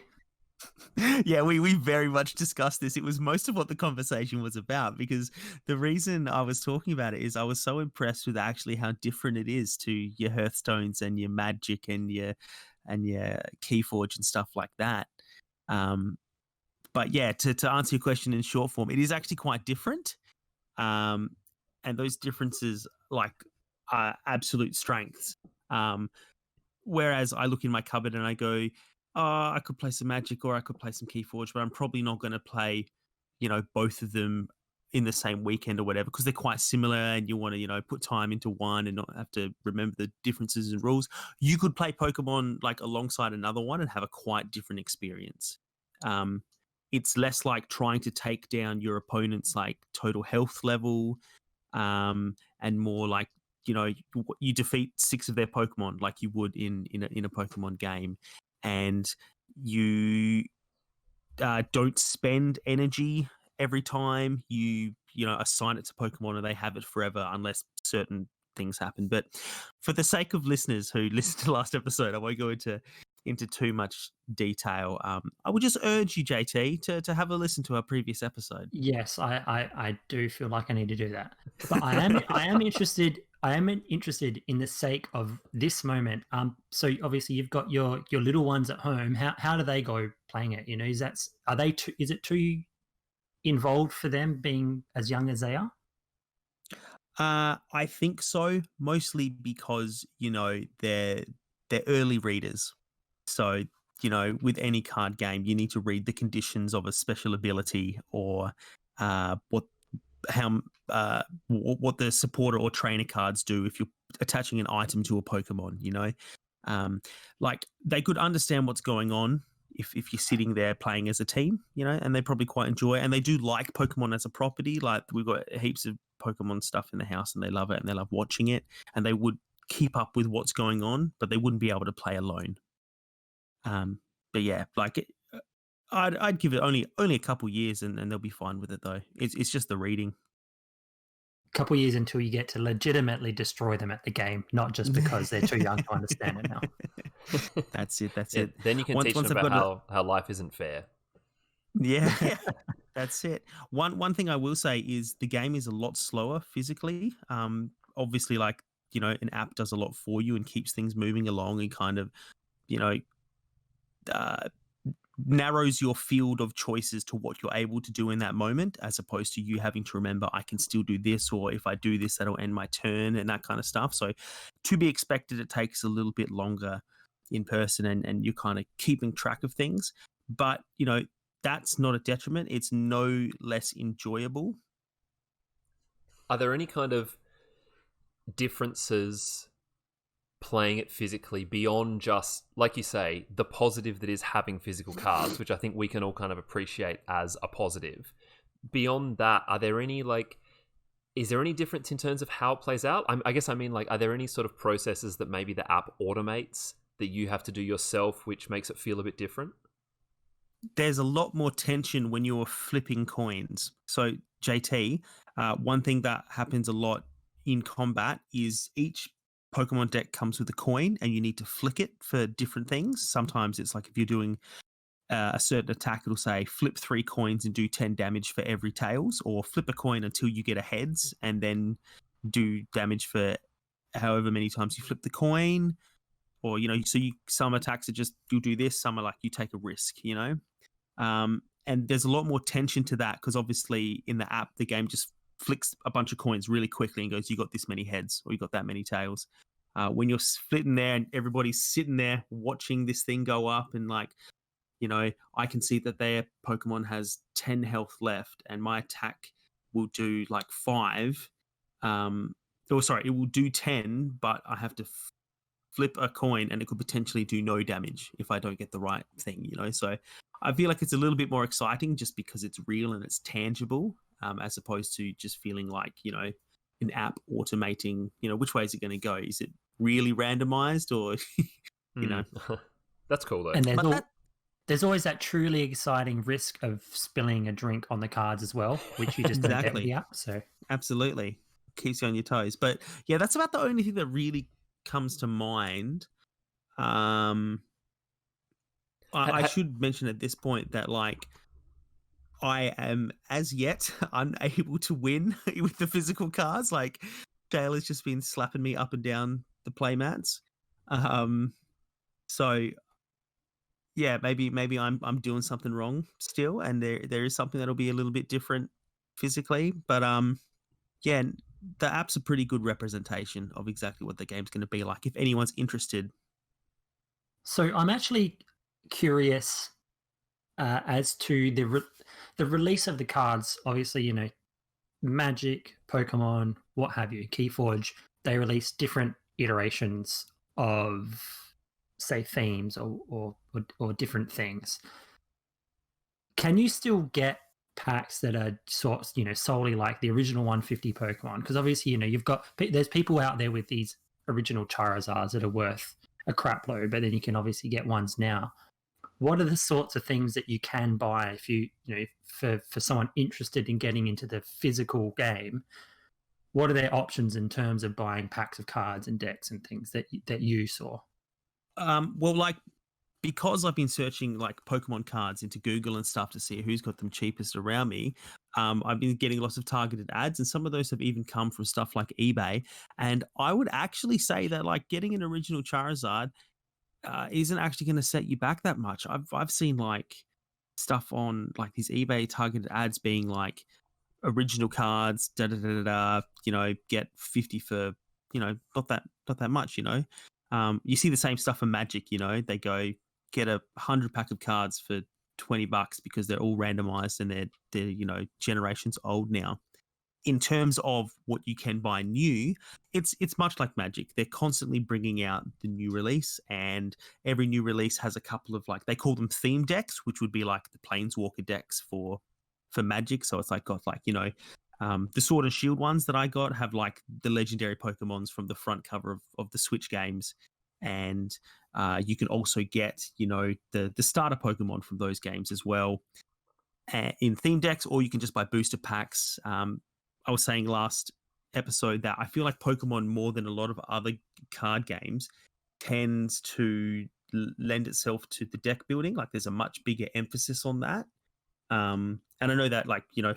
Speaker 1: Yeah, we very much discussed this. It was most of what the conversation was about, because the reason I was talking about it is I was so impressed with actually how different it is to your Hearthstones and your Magic and your Keyforge and stuff like that. But yeah, to answer your question in short form, it is actually quite different. And those differences like are absolute strengths. Whereas I look in my cupboard and I go, oh, I could play some Magic or I could play some Keyforge, but I'm probably not going to play, both of them in the same weekend or whatever, because they're quite similar and you want to, put time into one and not have to remember the differences in rules. You could play Pokemon like alongside another one and have a quite different experience. It's less like trying to take down your opponent's like total health level, and more like you defeat 6 of their Pokemon like you would in a Pokemon game, and you don't spend energy every time you assign it to Pokemon, and they have it forever unless certain things happen. But for the sake of listeners who listened to the last episode, I won't go into too much detail. I would just urge you, JT, to have a listen to our previous episode.
Speaker 3: Yes, I do feel like I need to do that. But I am interested in the sake of this moment. So obviously you've got your little ones at home. How do they go playing it? Is it too involved for them being as young as they are?
Speaker 1: I think so, mostly because they're early readers. So with any card game, you need to read the conditions of a special ability or what the supporter or trainer cards do if you're attaching an item to a Pokemon. Like they could understand what's going on if you're sitting there playing as a team, and they probably quite enjoy it. And they do like Pokemon as a property. Like we've got heaps of Pokemon stuff in the house and they love it and they love watching it, and they would keep up with what's going on, but they wouldn't be able to play alone. But yeah, like I'd give it only a couple years and they'll be fine with it though. It's just the reading.
Speaker 3: Couple years until you get to legitimately destroy them at the game, not just because they're too young to understand it now.
Speaker 1: That's it.
Speaker 2: Then you can teach them about how life isn't fair.
Speaker 1: Yeah, that's it. One thing I will say is the game is a lot slower physically. Obviously, like an app does a lot for you and keeps things moving along and kind of narrows your field of choices to what you're able to do in that moment, as opposed to you having to remember, I can still do this, or if I do this, that'll end my turn and that kind of stuff. So to be expected, it takes a little bit longer in person, and you're kind of keeping track of things. But, that's not a detriment. It's no less enjoyable.
Speaker 2: Are there any kind of differences playing it physically beyond just, like you say, the positive that is having physical cards, which I think we can all kind of appreciate as a positive? Beyond that, are there any, is there any difference in terms of how it plays out? I guess I mean, are there any sort of processes that maybe the app automates that you have to do yourself, which makes it feel a bit different?
Speaker 1: There's a lot more tension when you're flipping coins. So, JT, one thing that happens a lot in combat is each Pokemon deck comes with a coin, and you need to flick it for different things. Sometimes it's like if you're doing a certain attack, it'll say flip 3 coins and do 10 damage for every tails, or flip a coin until you get a heads and then do damage for however many times you flip the coin. Or, some attacks are just, you do this, some are like you take a risk, and there's a lot more tension to that, because obviously in the app, the game just flicks a bunch of coins really quickly and goes, you got this many heads, or you got that many tails. When you're splitting there and everybody's sitting there watching this thing go up, and I can see that their Pokemon has 10 health left, and my attack will do 5. It will do 10, but I have to flip a coin, and it could potentially do no damage if I don't get the right thing, So I feel like it's a little bit more exciting just because it's real and it's tangible, as opposed to just feeling like, an app automating, which way is it going to go? Is it really randomized, or,
Speaker 2: That's cool though.
Speaker 3: And there's always that truly exciting risk of spilling a drink on the cards as well, which you just don't get with the app. So
Speaker 1: absolutely keeps you on your toes. But yeah, that's about the only thing that really comes to mind. I should mention at this point that I am as yet unable to win with the physical cards. Dale has just been slapping me up and down the playmats. So yeah, maybe I'm doing something wrong still, and there is something that'll be a little bit different physically. But yeah, the app's a pretty good representation of exactly what the game's going to be like, if anyone's interested.
Speaker 3: So I'm actually curious as to the release of the cards. Obviously, Magic, Pokemon, what have you, Keyforge, they release different iterations of, say, themes or different things. Can you still get packs that are solely like the original 150 Pokemon? Because obviously, there's people out there with these original Charizards that are worth a crap load, but then you can obviously get ones now. What are the sorts of things that you can buy if for someone interested in getting into the physical game? What are their options in terms of buying packs of cards and decks and things that you saw?
Speaker 1: Well, because I've been searching Pokemon cards into Google and stuff to see who's got them cheapest around me, I've been getting lots of targeted ads, and some of those have even come from stuff like eBay. And I would actually say that getting an original Charizard isn't actually going to set you back that much. I've seen stuff on these eBay targeted ads being original cards, get 50 for not that much. You see the same stuff for Magic. They go get 100 pack of cards for $20 because they're all randomized and they're generations old now. In terms of what you can buy new, it's much like Magic. They're constantly bringing out the new release, and every new release has a couple of they call them theme decks, which would be the Planeswalker decks for Magic. So it's got the Sword and Shield ones that I got have the legendary Pokemons from the front cover of the Switch games, and you can also get the starter Pokemon from those games as well in theme decks, or you can just buy booster packs. I was saying last episode that I feel like Pokemon, more than a lot of other card games, tends to lend itself to the deck building. There's a much bigger emphasis on that. And I know that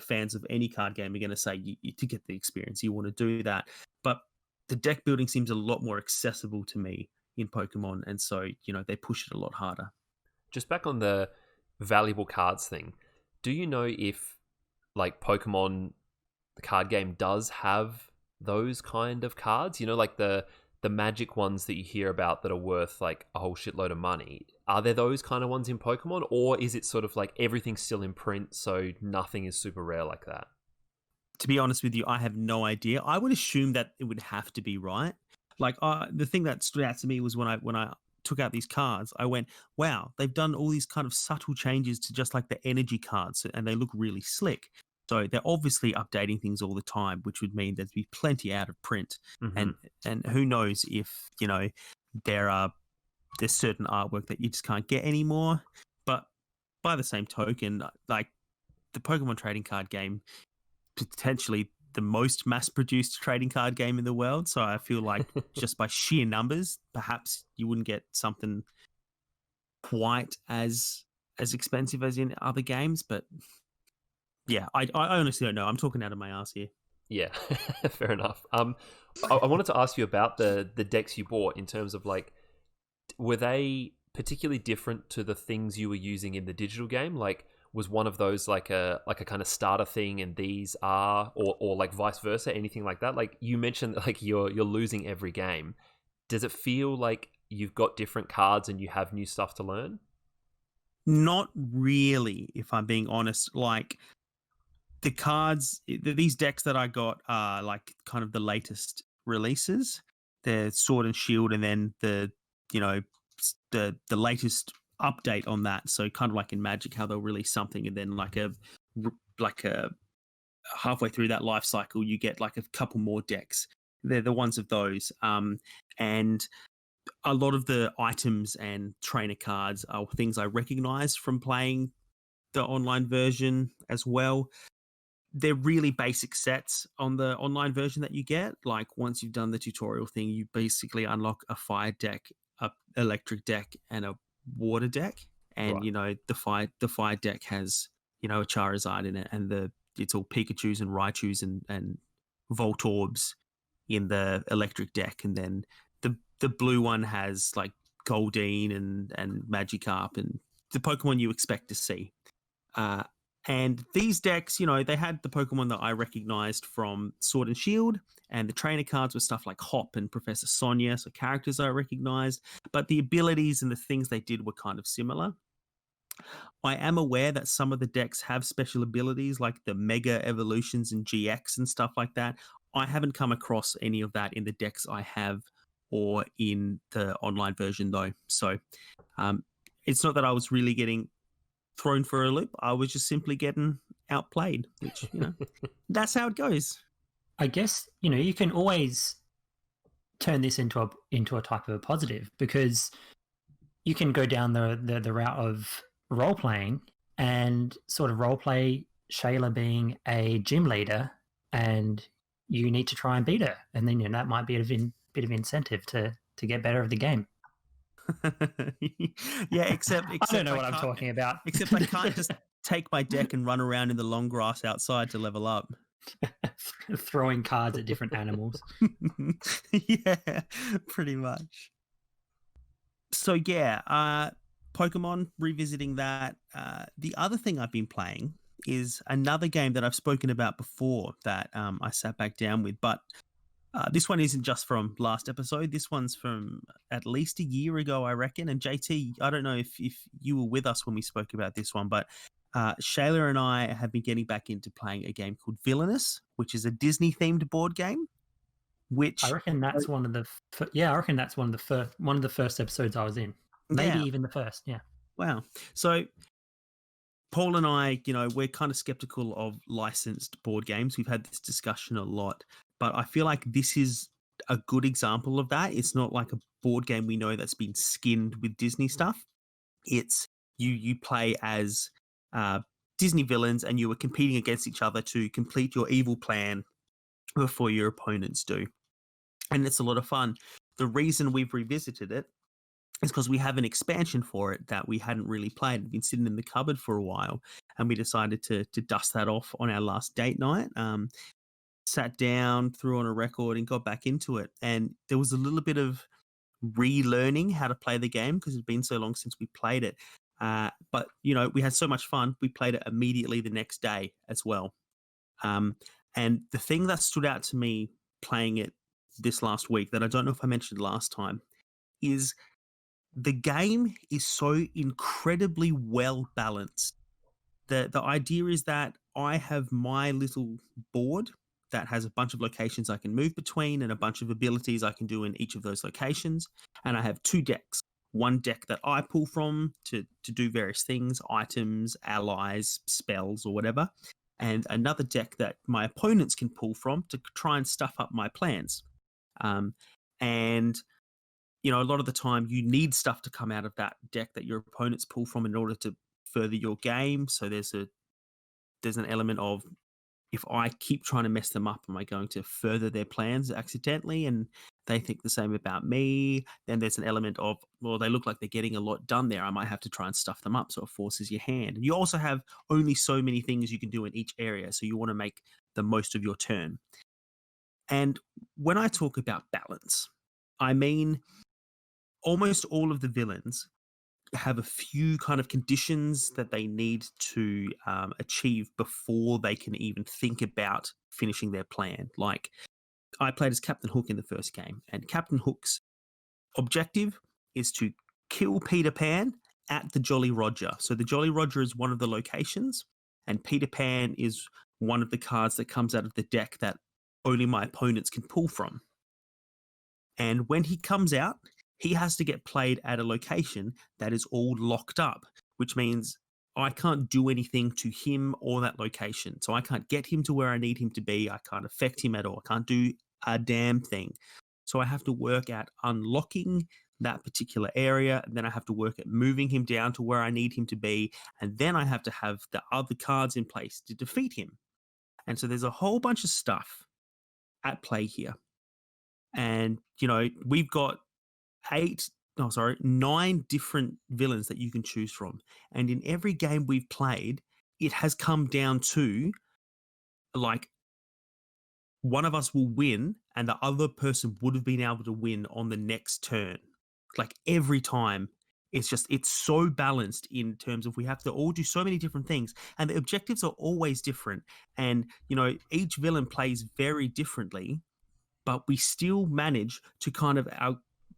Speaker 1: fans of any card game are going to say to get the experience, you want to do that. But the deck building seems a lot more accessible to me in Pokemon. And so, they push it a lot harder.
Speaker 2: Just back on the valuable cards thing. Do you know if like Pokemon the card game does have those kind of cards? You know, like the magic ones that you hear about that are worth like a whole shitload of money. Are there those kind of ones in Pokemon, or is it sort of like everything's still in print, so nothing is super rare like that?
Speaker 1: To be honest with you, I have no idea. I would assume that it would have to be right. Like the thing that stood out to me was when I took out these cards, I went, wow, they've done all these kind of subtle changes to just like the energy cards, and they look really slick. So they're obviously updating things all the time, which would mean there'd be plenty out of print.
Speaker 2: Mm-hmm.
Speaker 1: And who knows if, you know, there's certain artwork that you just can't get anymore. But by the same token, like the Pokemon trading card game, potentially the most mass-produced trading card game in the world. So I feel like just by sheer numbers, perhaps you wouldn't get something quite as expensive as in other games. But yeah, I honestly don't know. I'm talking out of my ass here.
Speaker 2: Yeah, fair enough. I wanted to ask you about the decks you bought in terms of like, were they particularly different to the things you were using in the digital game? Like, was one of those like a kind of starter thing, and these are, or like vice versa, anything like that? Like you mentioned, like you're losing every game. Does it feel like you've got different cards and you have new stuff to learn?
Speaker 1: Not really, if I'm being honest. Like the cards, these decks that I got are like kind of the latest releases. They're Sword and Shield, and then the latest update on that. So kind of like in Magic, how they'll release something, and then like a halfway through that life cycle, you get like a couple more decks. They're the ones of those. And a lot of the items and trainer cards are things I recognize from playing the online version as well. They're really basic sets on the online version that you get. Like once you've done the tutorial thing, you basically unlock a fire deck, a electric deck, and a water deck. And
Speaker 2: Right.
Speaker 1: you know the fire deck has, you know, a Charizard in it, and it's all Pikachu's and Raichu's and Voltorbs in the electric deck, and then the blue one has like Goldeen and Magikarp and the Pokemon you expect to see. And these decks, you know, they had the Pokemon that I recognized from Sword and Shield, and the trainer cards were stuff like Hop and Professor Sonia, so characters I recognized, but the abilities and the things they did were kind of similar. I am aware that some of the decks have special abilities like the Mega Evolutions and GX and stuff like that. I haven't come across any of that in the decks I have or in the online version though. So it's not that I was really getting thrown for a loop. I was just simply getting outplayed, which, you know, that's how it goes.
Speaker 3: I guess, you know, you can always turn this into a type of a positive, because you can go down the route of role playing and sort of role play Shayla being a gym leader, and you need to try and beat her, and then, you know, that might be a bit of incentive to get better at the game.
Speaker 1: Yeah, except
Speaker 3: I don't know what I'm talking about.
Speaker 1: Except I can't just take my deck and run around in the long grass outside to level up.
Speaker 3: Throwing cards at different animals.
Speaker 1: Yeah, pretty much. So yeah, Pokemon, revisiting that. The other thing I've been playing is another game that I've spoken about before that I sat back down with, but this one isn't just from last episode. This one's from at least a year ago, I reckon. And JT, I don't know if you were with us when we spoke about this one, but Shayla and I have been getting back into playing a game called Villainous, which is a Disney-themed board game. Which
Speaker 3: I reckon that's one of the first episodes I was in. Maybe even the first. Yeah.
Speaker 1: Wow. So Paul and I, you know, we're kind of skeptical of licensed board games. We've had this discussion a lot, but I feel like this is a good example of that. It's not like a board game we know that's been skinned with Disney stuff. It's you play as Disney villains, and you are competing against each other to complete your evil plan before your opponents do. And it's a lot of fun. The reason we've revisited it is because we have an expansion for it that we hadn't really played. It'd been sitting in the cupboard for a while, and we decided to dust that off on our last date night. Sat down, threw on a record, and got back into it. And there was a little bit of relearning how to play the game because it's been so long since we played it. But you know, we had so much fun. We played it immediately the next day as well. Um, and the thing that stood out to me playing it this last week that I don't know if I mentioned last time is the game is so incredibly well balanced. The idea is that I have my little board that has a bunch of locations I can move between and a bunch of abilities I can do in each of those locations. And I have two decks. One deck that I pull from to do various things, items, allies, spells, or whatever. And another deck that my opponents can pull from to try and stuff up my plans. And you know, a lot of the time you need stuff to come out of that deck that your opponents pull from in order to further your game. So there's an element of, if I keep trying to mess them up, am I going to further their plans accidentally? And they think the same about me. Then there's an element of, well, they look like they're getting a lot done there. I might have to try and stuff them up. So it forces your hand. And you also have only so many things you can do in each area. So you want to make the most of your turn. And when I talk about balance, I mean almost all of the villains have a few kind of conditions that they need to achieve before they can even think about finishing their plan. Like, I played as Captain Hook in the first game, and Captain Hook's objective is to kill Peter Pan at the Jolly Roger. So the Jolly Roger is one of the locations, and Peter Pan is one of the cards that comes out of the deck that only my opponents can pull from. And when he comes out, he has to get played at a location that is all locked up, which means I can't do anything to him or that location. So I can't get him to where I need him to be. I can't affect him at all. I can't do a damn thing. So I have to work at unlocking that particular area. And then I have to work at moving him down to where I need him to be. And then I have to have the other cards in place to defeat him. And so there's a whole bunch of stuff at play here. And, you know, we've got 9 different villains that you can choose from. And in every game we've played, it has come down to, like, one of us will win and the other person would have been able to win on the next turn. Like, every time. It's so balanced in terms of we have to all do so many different things, and the objectives are always different. And, you know, each villain plays very differently, but we still manage to kind of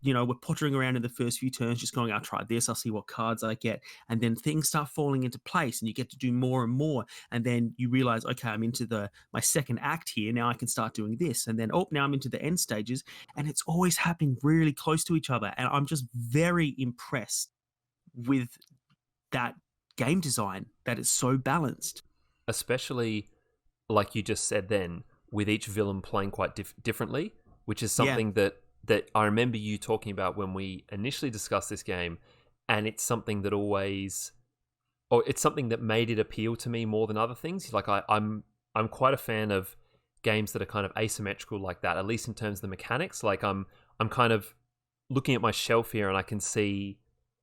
Speaker 1: we're pottering around in the first few turns, just going, I'll try this, I'll see what cards I get. And then things start falling into place and you get to do more and more. And then you realize, okay, I'm into my second act here. Now I can start doing this. And then, now I'm into the end stages. And it's always happening really close to each other. And I'm just very impressed with that game design, that it's so balanced.
Speaker 2: Especially, like you just said then, with each villain playing quite differently, which is something that I remember you talking about when we initially discussed this game, and it's something that it's something that made it appeal to me more than other things. Like I'm quite a fan of games that are kind of asymmetrical like that, at least in terms of the mechanics. Like I'm kind of looking at my shelf here and I can see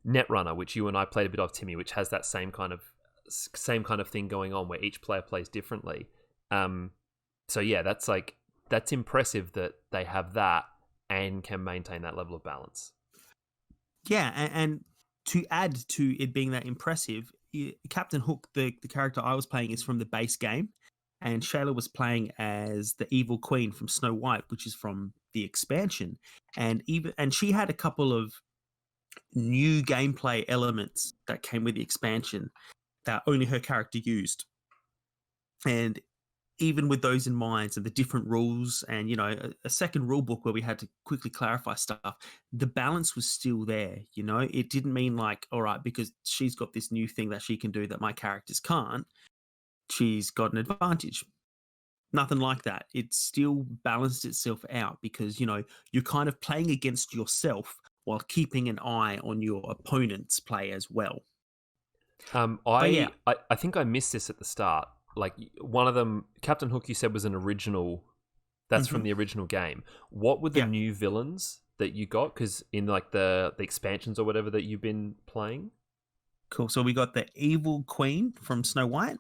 Speaker 2: Netrunner, which you and I played a bit of, Timmy, which has that same kind of thing going on where each player plays differently. So yeah, that's impressive that they have that and can maintain that level of balance.
Speaker 1: Yeah, and to add to it being that impressive, Captain Hook, the character I was playing, is from the base game, and Shayla was playing as the evil queen from Snow White, which is from the expansion. And she had a couple of new gameplay elements that came with the expansion that only her character used. And even with those in mind and the different rules and, you know, a second rule book where we had to quickly clarify stuff, the balance was still there. You know, it didn't mean like, all right, because she's got this new thing that she can do that my characters can't, she's got an advantage. Nothing like that. It still balanced itself out because, you know, you're kind of playing against yourself while keeping an eye on your opponent's play as well.
Speaker 2: I think I missed this at the start. Like, one of them, Captain Hook, you said was an original. That's from the original game. What were the new villains that you got? Because in like the expansions or whatever that you've been playing.
Speaker 1: Cool. So we got the evil queen from Snow White,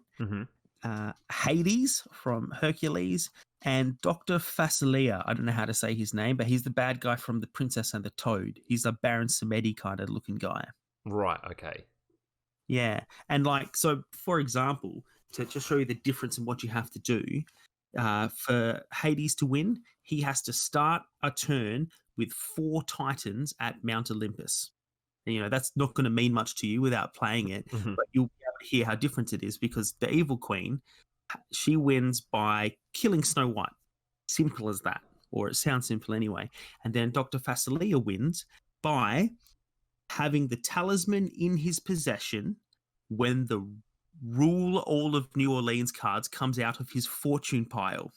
Speaker 1: Hades from Hercules, and Dr. Facilia. I don't know how to say his name, but he's the bad guy from The Princess and the Toad. He's a Baron Samedi kind of looking guy.
Speaker 2: Right. Okay.
Speaker 1: Yeah. And like, so for example, to just show you the difference in what you have to do, for Hades to win, he has to start a turn with 4 Titans at Mount Olympus. And, that's not going to mean much to you without playing it,
Speaker 2: Mhm.
Speaker 1: but you'll be able to hear how different it is because the Evil Queen, she wins by killing Snow White. Simple as that, or it sounds simple anyway. And then Dr. Facilia wins by having the talisman in his possession when the rule all of New Orleans cards comes out of his fortune pile.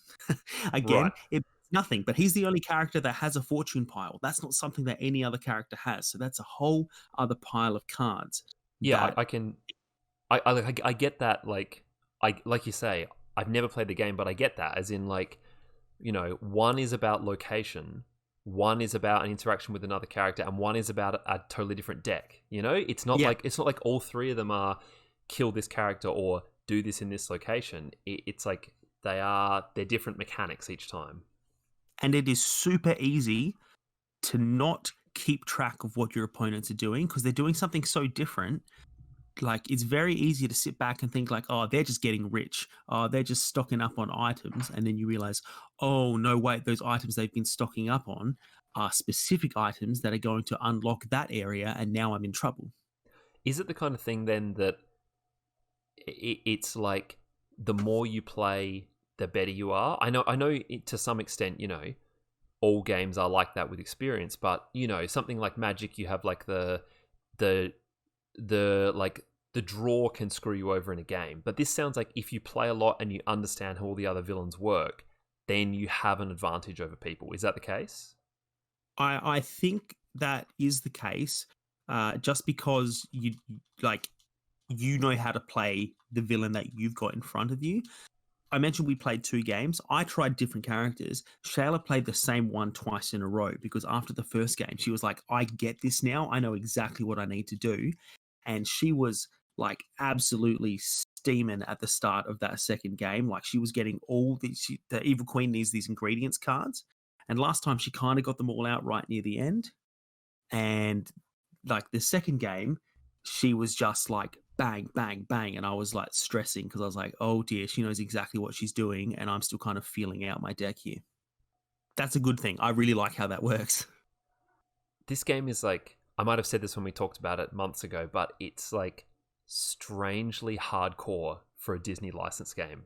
Speaker 1: Again,
Speaker 2: Right.
Speaker 1: it's nothing, but he's the only character that has a fortune pile. That's not something that any other character has. So that's a whole other pile of cards
Speaker 2: Yeah,
Speaker 1: that
Speaker 2: I can. I get that. Like you say, I've never played the game, but I get that. As in, like, one is about location, one is about an interaction with another character, and one is about a totally different deck.
Speaker 1: yeah.
Speaker 2: It's not like all three of them are kill this character or do this in this location. It's like they're different mechanics each time.
Speaker 1: And it is super easy to not keep track of what your opponents are doing because they're doing something so different. Like, it's very easy to sit back and think like, oh, they're just getting rich. Oh, they're just stocking up on items. And then you realize, oh, no, wait, those items they've been stocking up on are specific items that are going to unlock that area. And now I'm in trouble.
Speaker 2: Is it the kind of thing then that it's like the more you play, the better you are? I know to some extent, all games are like that with experience, but something like Magic, you have like the like the draw can screw you over in a game. But this sounds like if you play a lot and you understand how all the other villains work, then you have an advantage over people. Is that the case?
Speaker 1: I think that is the case, just because you know how to play the villain that you've got in front of you. I mentioned we played 2 games. I tried different characters. Shayla played the same one twice in a row because after the first game, she was like, I get this now. I know exactly what I need to do. And she was like absolutely steaming at the start of that second game. Like, she was getting all these, the Evil Queen needs these ingredients cards. And last time she kind of got them all out right near the end. And like the second game, she was just like bang, bang, bang. And I was like stressing because I was like, oh dear, she knows exactly what she's doing. And I'm still kind of feeling out my deck here. That's a good thing. I really like how that works.
Speaker 2: This game is like, I might have said this when we talked about it months ago, but it's like strangely hardcore for a Disney license game,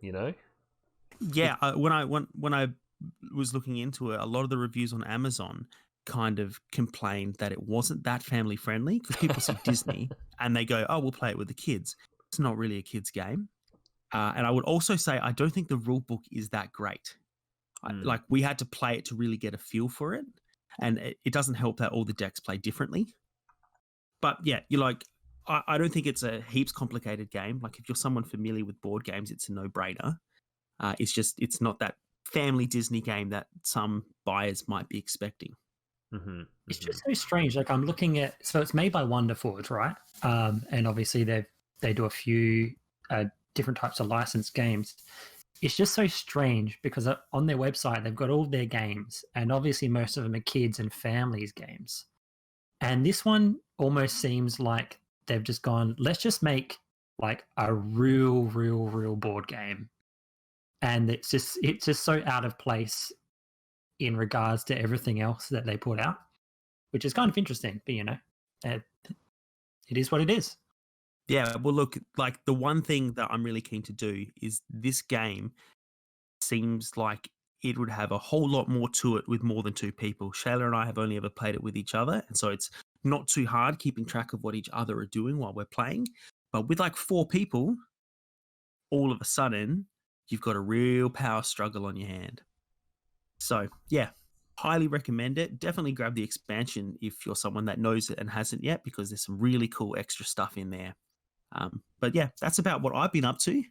Speaker 1: Yeah, when I was looking into it, a lot of the reviews on Amazon kind of complained that it wasn't that family friendly because people see Disney and they go, oh, we'll play it with the kids. It's not really a kids game. And I would also say I don't think the rule book is that great. Like, we had to play it to really get a feel for it, and it doesn't help that all the decks play differently. But yeah, you're like, I don't think it's a heaps complicated game. Like, if you're someone familiar with board games, it's a no-brainer. It's not that family Disney game that some buyers might be expecting.
Speaker 2: Mm-hmm.
Speaker 3: It's just so strange. Like, I'm looking at, so it's made by Wonderforge, right? And obviously they do a few different types of licensed games. It's just so strange because on their website they've got all their games, and obviously most of them are kids and families games. And this one almost seems like they've just gone, let's just make like a real board game. And it's just so out of place in regards to everything else that they put out, which is kind of interesting. But it is what it is.
Speaker 1: Yeah, well, look, like the one thing that I'm really keen to do is this game seems like it would have a whole lot more to it with more than 2 people. Shayla and I have only ever played it with each other, and so it's not too hard keeping track of what each other are doing while we're playing. But with like 4 people, all of a sudden, you've got a real power struggle on your hand. So, yeah, highly recommend it. Definitely grab the expansion if you're someone that knows it and hasn't yet, because there's some really cool extra stuff in there. But yeah, that's about what I've been up to.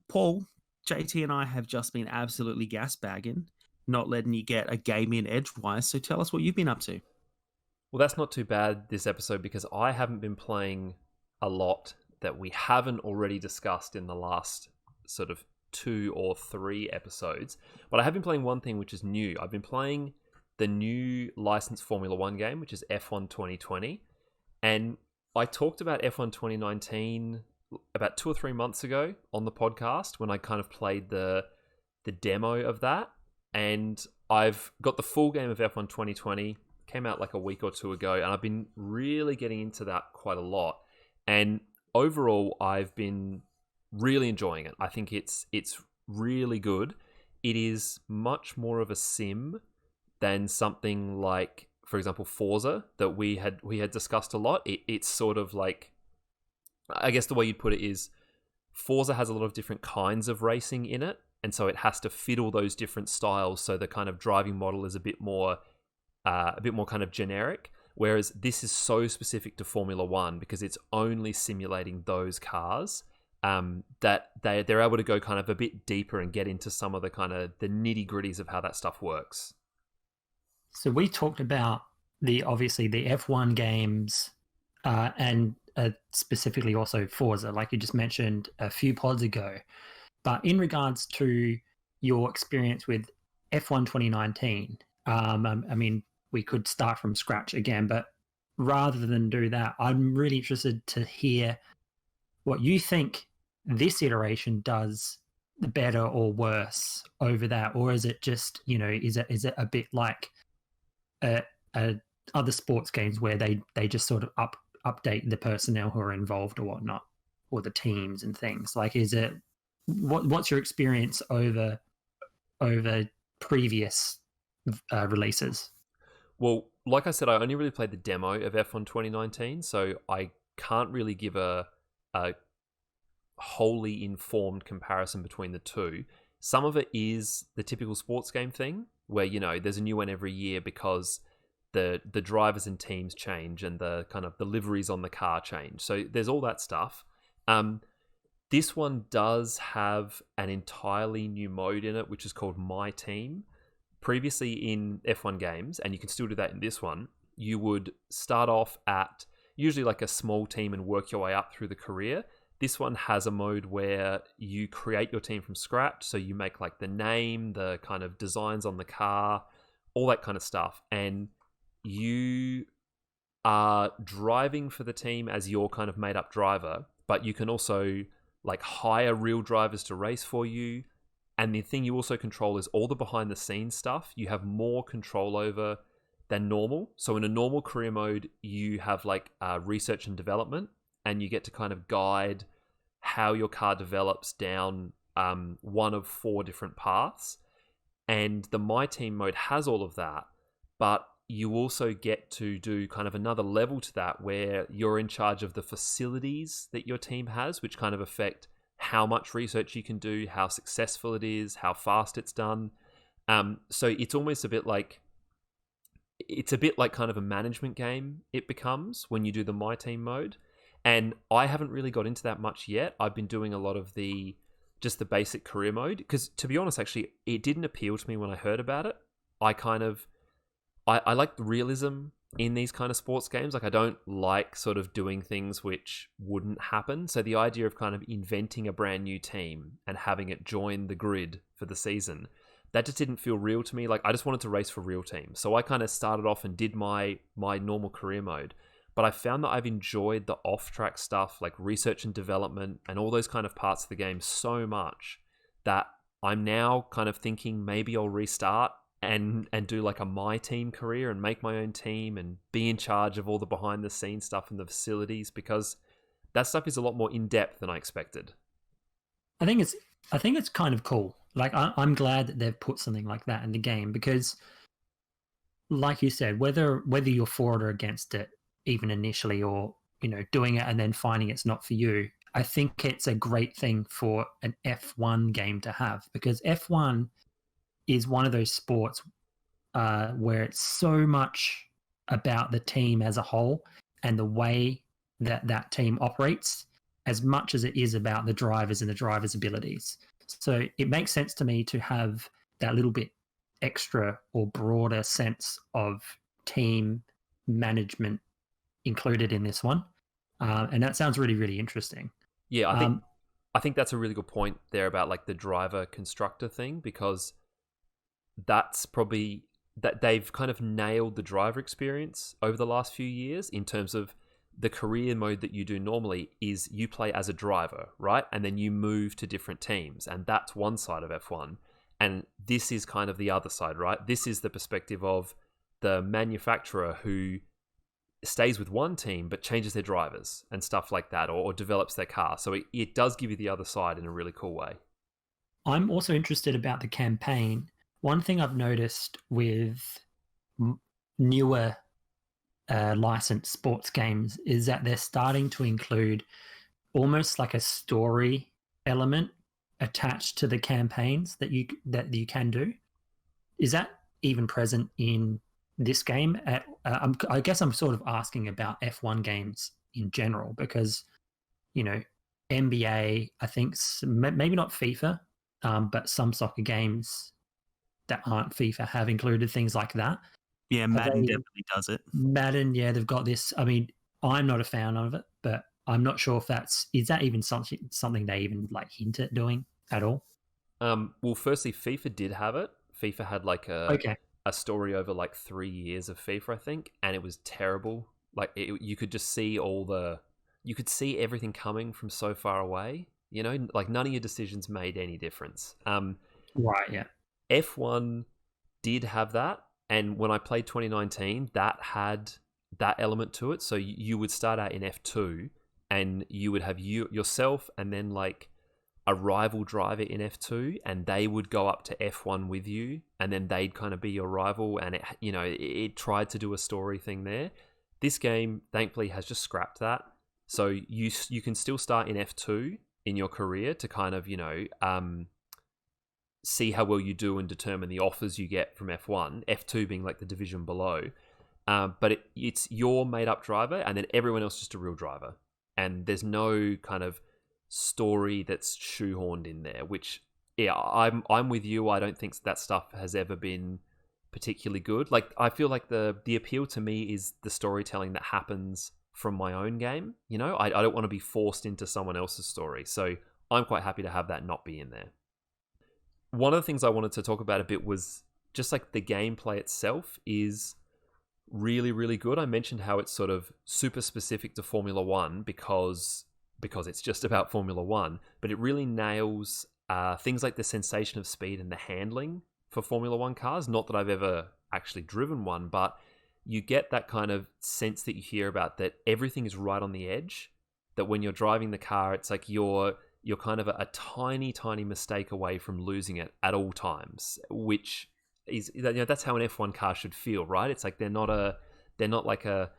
Speaker 1: Paul, JT and I have just been absolutely gas bagging, not letting you get a game in edgewise. So tell us what you've been up to.
Speaker 2: Well, that's not too bad this episode because I haven't been playing a lot that we haven't already discussed in the last sort of 2 or 3 episodes. But I have been playing one thing which is new. I've been playing the new licensed Formula One game, which is F1 2020. And I talked about F1 2019 about 2 or 3 months ago on the podcast when I kind of played the demo of that, and I've got the full game of F1 2020, came out like a week or two ago, and I've been really getting into that quite a lot. And overall, I've been really enjoying it. I think it's really good. It is much more of a sim than something like, for example, Forza that we had discussed a lot. It's sort of like, I guess the way you'd put it is, Forza has a lot of different kinds of racing in it, and so it has to fit all those different styles. So the kind of driving model is a bit more kind of generic. Whereas this is so specific to Formula One because it's only simulating those cars. That they're able to go kind of a bit deeper and get into some of the kind of the nitty gritties of how that stuff works.
Speaker 3: So we talked about obviously the F1 games and specifically also Forza, like you just mentioned a few pods ago. But in regards to your experience with F1 2019, I mean, we could start from scratch again, but rather than do that, I'm really interested to hear what you think this iteration does better or worse over that, or is it just, is it a bit like other sports games where they just sort of update the personnel who are involved or whatnot, or the teams and things? Like, is it what's your experience over previous releases?
Speaker 2: Well, like I said, I only really played the demo of F1 2019, so I can't really give a wholly informed comparison between the two. Some of it is the typical sports game thing, where, there's a new one every year because the drivers and teams change and the kind of the liveries on the car change. So there's all that stuff. This one does have an entirely new mode in it, which is called My Team. Previously in F1 games, and you can still do that in this one, you would start off at usually like a small team and work your way up through the career. This one has a mode where you create your team from scratch. So you make like the name, the kind of designs on the car, all that kind of stuff. And you are driving for the team as your kind of made up driver, but you can also like hire real drivers to race for you. And the thing you also control is all the behind the scenes stuff. You have more control over than normal. So in a normal career mode, you have like research and development, and you get to kind of guide how your car develops down one of 4 different paths. And the My Team mode has all of that, but you also get to do kind of another level to that where you're in charge of the facilities that your team has, which kind of affect how much research you can do, how successful it is, how fast it's done. So it's almost a bit like kind of a management game it becomes when you do the My Team mode. And I haven't really got into that much yet. I've been doing a lot of just the basic career mode, because to be honest, actually, it didn't appeal to me when I heard about it. I like the realism in these kind of sports games. Like, I don't like sort of doing things which wouldn't happen. So the idea of kind of inventing a brand new team and having it join the grid for the season, that just didn't feel real to me. Like, I just wanted to race for real teams. So I kind of started off and did my normal career mode. But I found that I've enjoyed the off-track stuff, like research and development and all those kind of parts of the game so much that I'm now kind of thinking maybe I'll restart and do like a My Team career and make my own team and be in charge of all the behind the scenes stuff and the facilities, because that stuff is a lot more in depth than I expected.
Speaker 3: I think it's kind of cool. Like, I'm glad that they've put something like that in the game, because like you said, whether you're for it or against it, even initially, or doing it and then finding it's not for you, I think it's a great thing for an F1 game to have, because F1 is one of those sports where it's so much about the team as a whole and the way that team operates, as much as it is about the drivers and the drivers' abilities. So it makes sense to me to have that little bit extra or broader sense of team management included in this one. And that sounds really, really interesting.
Speaker 2: Yeah, I think that's a really good point there about like the driver constructor thing, because that's probably that they've kind of nailed the driver experience over the last few years in terms of the career mode that you do normally is you play as a driver, right? And then you move to different teams. And that's one side of F1. And this is kind of the other side, right? This is the perspective of the manufacturer who stays with one team but changes their drivers and stuff like that, or develops their car. So it does give you the other side in a really cool way.
Speaker 3: I'm also interested about the campaign. One thing I've noticed with newer licensed sports games is that they're starting to include almost like a story element attached to the campaigns that you can do. Is that even present in this game? I guess I'm sort of asking about F1 games in general because, you know, NBA, I think maybe not FIFA, but some soccer games that aren't FIFA have included things like that.
Speaker 1: Yeah, Madden definitely does it.
Speaker 3: Madden, yeah, they've got this. I mean, I'm not a fan of it, but I'm not sure if is that even something they even like hint at doing at all.
Speaker 2: Well, firstly, FIFA did have it. FIFA had like a story over like 3 years of FIFA, I think, and it was terrible. Like you could just see you could see everything coming from so far away. You know, like none of your decisions made any difference.
Speaker 3: Right, yeah.
Speaker 2: F1 did have that, and when I played 2019, that had that element to it. So you would start out in F2, and you would have yourself, and then like a rival driver in F2, and they would go up to F1 with you, and then they'd kind of be your rival, and it tried to do a story thing there. This game, thankfully, has just scrapped that. So you can still start in F2 in your career to kind of, see how well you do and determine the offers you get from F1, F2 being like the division below. But it's your made-up driver, and then everyone else is just a real driver. And there's no kind of story that's shoehorned in there, which, yeah, I'm with you. I don't think that stuff has ever been particularly good. Like, I feel like the appeal to me is the storytelling that happens from my own game. You know, I don't want to be forced into someone else's story. So I'm quite happy to have that not be in there. One of the things I wanted to talk about a bit was just like the gameplay itself is really, really good. I mentioned how it's sort of super specific to Formula One because it's just about Formula One, but it really nails things like the sensation of speed and the handling for Formula One cars. Not that I've ever actually driven one, but you get that kind of sense that you hear about, that everything is right on the edge, that when you're driving the car, it's like you're kind of a tiny, tiny mistake away from losing it at all times, which is, that's how an F1 car should feel, right? It's like they're not like a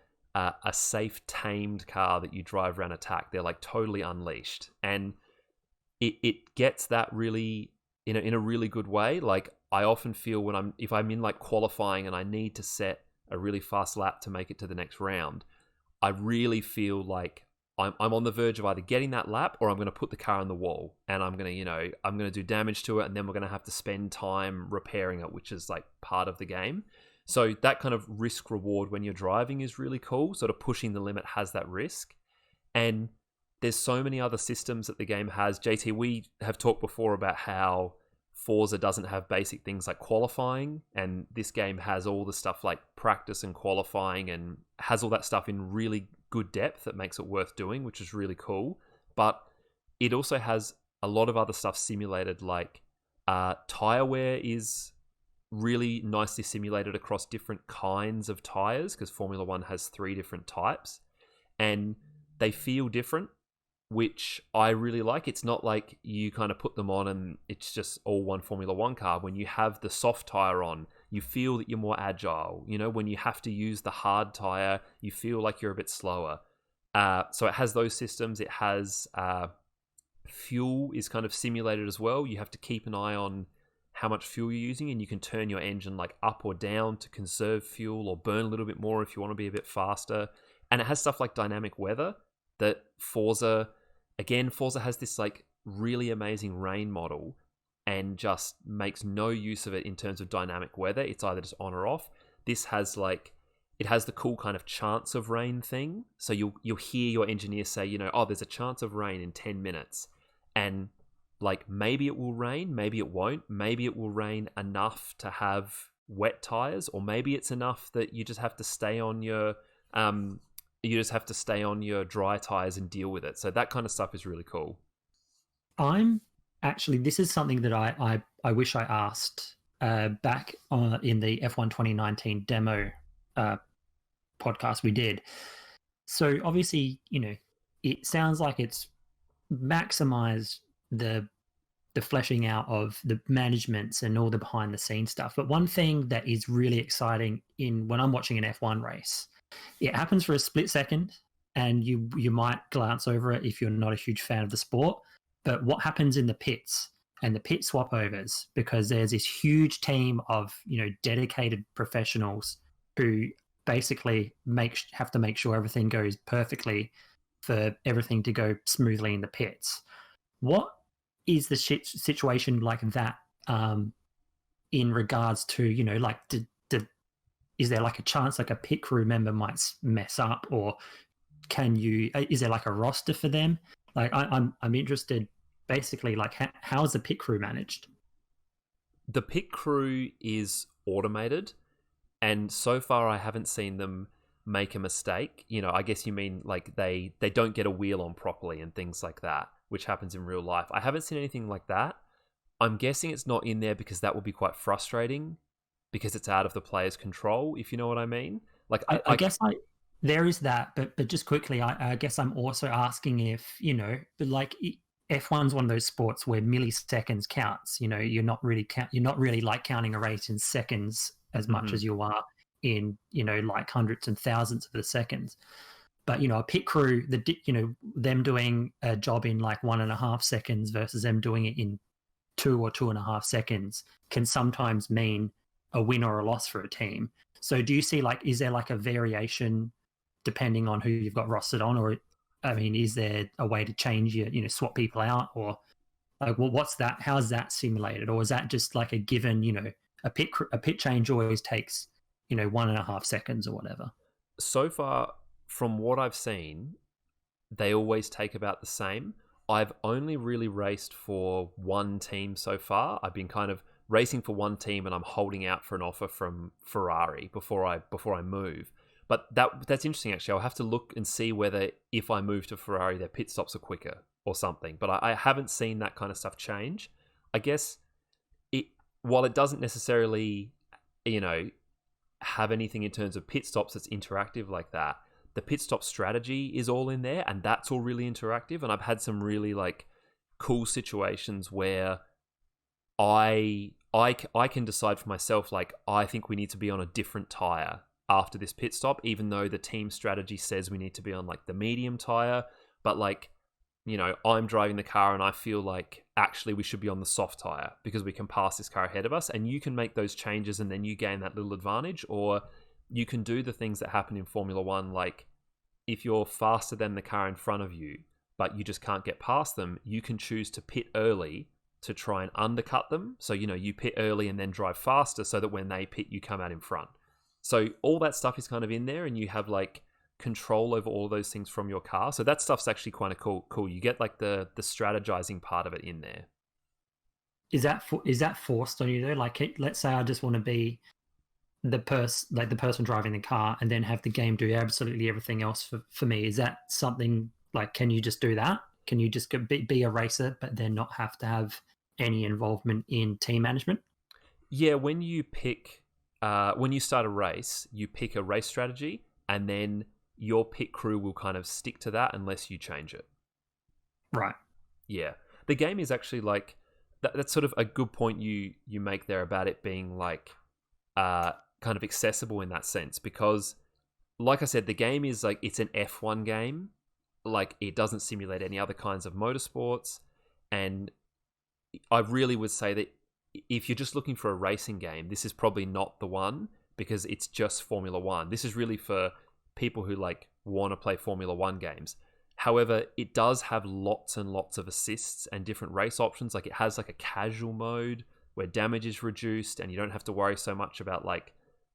Speaker 2: safe, tamed car that you drive around attack. They're like totally unleashed, and it gets that really in a really good way. Like, I often feel if I'm in like qualifying and I need to set a really fast lap to make it to the next round, I really feel like I'm on the verge of either getting that lap or I'm going to put the car on the wall, and I'm going to do damage to it, and then we're going to have to spend time repairing it, which is like part of the game. So that kind of risk reward when you're driving is really cool. Sort of pushing the limit has that risk. And there's so many other systems that the game has. JT, we have talked before about how Forza doesn't have basic things like qualifying, and this game has all the stuff like practice and qualifying, and has all that stuff in really good depth that makes it worth doing, which is really cool. But it also has a lot of other stuff simulated, like tire wear is really nicely simulated across different kinds of tires, because Formula One has 3 different types, and they feel different, which I really like. It's not like you kind of put them on and it's just all one Formula One car. When you have the soft tire on, you feel that you're more agile. You know, when you have to use the hard tire, you feel like you're a bit slower. So it has those systems. It has fuel is kind of simulated as well. You have to keep an eye on how much fuel you're using, and you can turn your engine like up or down to conserve fuel or burn a little bit more if you want to be a bit faster. And it has stuff like dynamic weather that Forza has this like really amazing rain model, and just makes no use of it in terms of dynamic weather. It's either just on or off. This has it has the cool kind of chance of rain thing. So you'll hear your engineer say, oh, there's a chance of rain in 10 minutes. And like, maybe it will rain, maybe it won't. Maybe it will rain enough to have wet tires, or maybe it's enough that you just have to stay on your you just have to stay on your dry tires and deal with it. So that kind of stuff is really cool.
Speaker 3: I'm actually, this is something that I wish I asked back in the F1 2019 demo podcast we did. So obviously, it sounds like it's maximized the fleshing out of the managements and all the behind the scenes stuff. But one thing that is really exciting when I'm watching an F1 race, it happens for a split second, and you might glance over it if you're not a huge fan of the sport. But what happens in the pits and the pit swap overs, because there's this huge team of dedicated professionals who basically have to make sure everything goes perfectly for everything to go smoothly in the pits. What is the situation like that in regards to like is there like a chance like a pit crew member might mess up, or is there like a roster for them? Like I'm interested basically, like how is the pit crew managed?
Speaker 2: The pit crew is automated, and so far I haven't seen them make a mistake. I guess you mean like they don't get a wheel on properly and things like that, which happens in real life. I haven't seen anything like that. I'm guessing it's not in there because that would be quite frustrating, because it's out of the player's control, if you know what I mean. Like
Speaker 3: I guess there is that, but just quickly, I guess I'm also asking if like F1's one of those sports where milliseconds counts. You're not really like counting a race in seconds as much as you are in like hundreds and thousands of the seconds. But a pit crew, them doing a job in like 1.5 seconds versus them doing it in 2 or 2.5 seconds can sometimes mean a win or a loss for a team. So do you see is there like a variation depending on who you've got rostered on, or is there a way to change swap people out, or like what's that? How's that simulated, or is that just like a given? A pit change always takes 1.5 seconds or whatever.
Speaker 2: So far, from what I've seen, they always take about the same. I've only really raced for one team so far. I've been kind of racing for one team, and I'm holding out for an offer from Ferrari before I move. But that's interesting, actually. I'll have to look and see whether if I move to Ferrari, their pit stops are quicker or something. But I haven't seen that kind of stuff change. I guess while it doesn't necessarily, have anything in terms of pit stops that's interactive like that, the pit stop strategy is all in there, and that's all really interactive. And I've had some really like cool situations where I can decide for myself, like, I think we need to be on a different tire after this pit stop, even though the team strategy says we need to be on like the medium tire. But like, I'm driving the car and I feel like actually we should be on the soft tire because we can pass this car ahead of us. And you can make those changes and then you gain that little advantage. Or you can do the things that happen in Formula One, like if you're faster than the car in front of you, but you just can't get past them, you can choose to pit early to try and undercut them. So, you pit early and then drive faster so that when they pit, you come out in front. So all that stuff is kind of in there, and you have like control over all those things from your car. So that stuff's actually kind of cool. You get like the strategizing part of it in there.
Speaker 3: Is that forced on you though? Like, let's say I just want to be the person driving the car and then have the game do absolutely everything else for me. Is that something like, can you just do that? Can you just be a racer but then not have to have any involvement in team management?
Speaker 2: Yeah, when you start a race, you pick a race strategy, and then your pit crew will kind of stick to that unless you change it.
Speaker 3: Right.
Speaker 2: Yeah. The game is actually like, that's sort of a good point you make there about it being like kind of accessible in that sense, because like I said, the game is like, it's an F1 game. Like, it doesn't simulate any other kinds of motorsports. And I really would say that if you're just looking for a racing game, this is probably not the one, because it's just Formula One. This is really for people who like want to play Formula One games. However, it does have lots and lots of assists and different race options. Like, it has like a casual mode where damage is reduced and you don't have to worry so much about like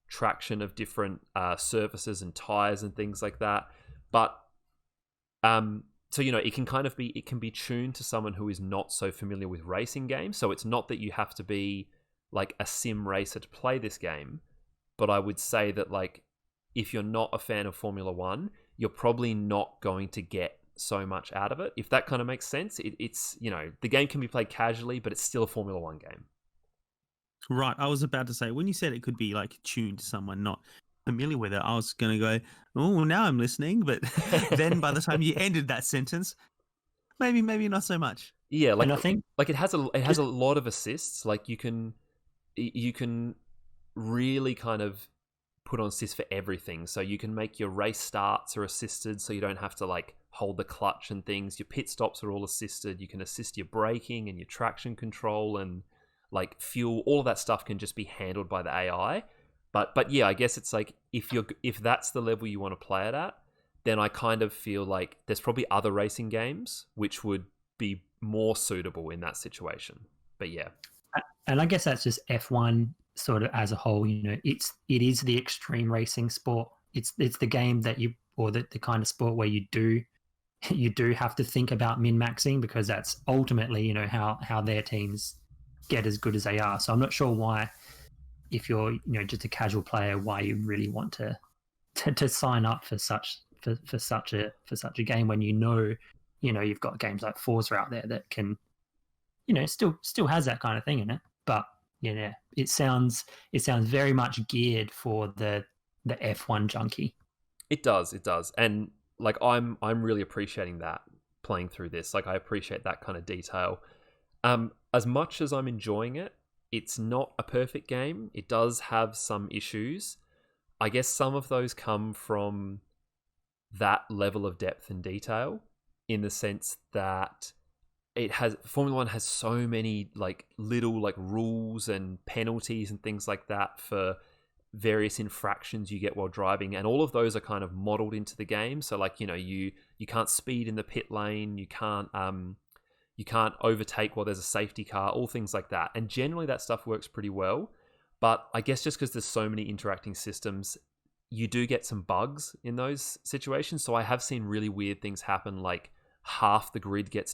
Speaker 2: traction of different surfaces and tires and things like that. But so it can be tuned to someone who is not so familiar with racing games. So it's not that you have to be like a sim racer to play this game, but I would say that like if you're not a fan of Formula One, you're probably not going to get so much out of it. If that kind of makes sense, it's, you know, the game can be played casually, but it's still a Formula One game.
Speaker 1: Right. I was about to say, when you said it could be like tuned to someone not familiar with it, I was going to go, oh, now I'm listening. But then by the time you ended that sentence, maybe not so much.
Speaker 2: Yeah,
Speaker 3: And I think
Speaker 2: it has a lot of assists. Like you can really kind of put on assists for everything. So you can make your race starts are assisted, so you don't have to like hold the clutch and things. Your pit stops are all assisted. You can assist your braking and your traction control and like fuel. All of that stuff can just be handled by the AI. But yeah, I guess it's like if that's the level you want to play it at, then I kind of feel like there's probably other racing games which would be more suitable in that situation. But yeah.
Speaker 3: And I guess that's just F1 sort of as a whole. You know, it is the extreme racing sport. It's the game that you, or the kind of sport where you do have to think about min-maxing, because that's ultimately, you know, how their teams get as good as they are. So I'm not sure why, if you're, you know, just a casual player, why you really want to sign up for such a game when you know you've got games like Forza out there that can, you know, still has that kind of thing in it. But you know, it sounds very much geared for the F1 junkie.
Speaker 2: It does, and like I'm really appreciating that playing through this. Like I appreciate that kind of detail. As much as I'm enjoying it, it's not a perfect game. It does have some issues. I guess some of those come from that level of depth and detail, in the sense that Formula One has so many like little like rules and penalties and things like that for various infractions you get while driving, and all of those are kind of modeled into the game. So like, you know, you can't speed in the pit lane, you can't overtake while there's a safety car, all things like that. And generally that stuff works pretty well. But I guess just because there's so many interacting systems, you do get some bugs in those situations. So I have seen really weird things happen, like half the grid gets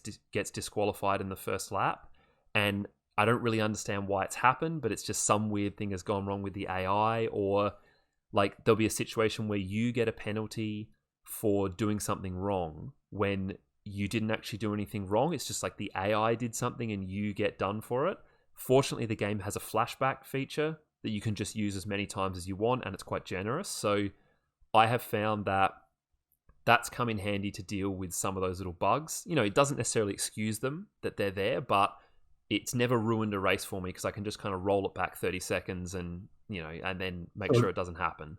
Speaker 2: disqualified in the first lap, and I don't really understand why it's happened, but it's just some weird thing has gone wrong with the AI, or like there'll be a situation where you get a penalty for doing something wrong when you didn't actually do anything wrong. It's just like the AI did something and you get done for it. Fortunately, the game has a flashback feature that you can just use as many times as you want, and it's quite generous. So I have found that that's come in handy to deal with some of those little bugs. You know, it doesn't necessarily excuse them that they're there, but it's never ruined a race for me because I can just kind of roll it back 30 seconds and, you know, and then make sure it doesn't happen.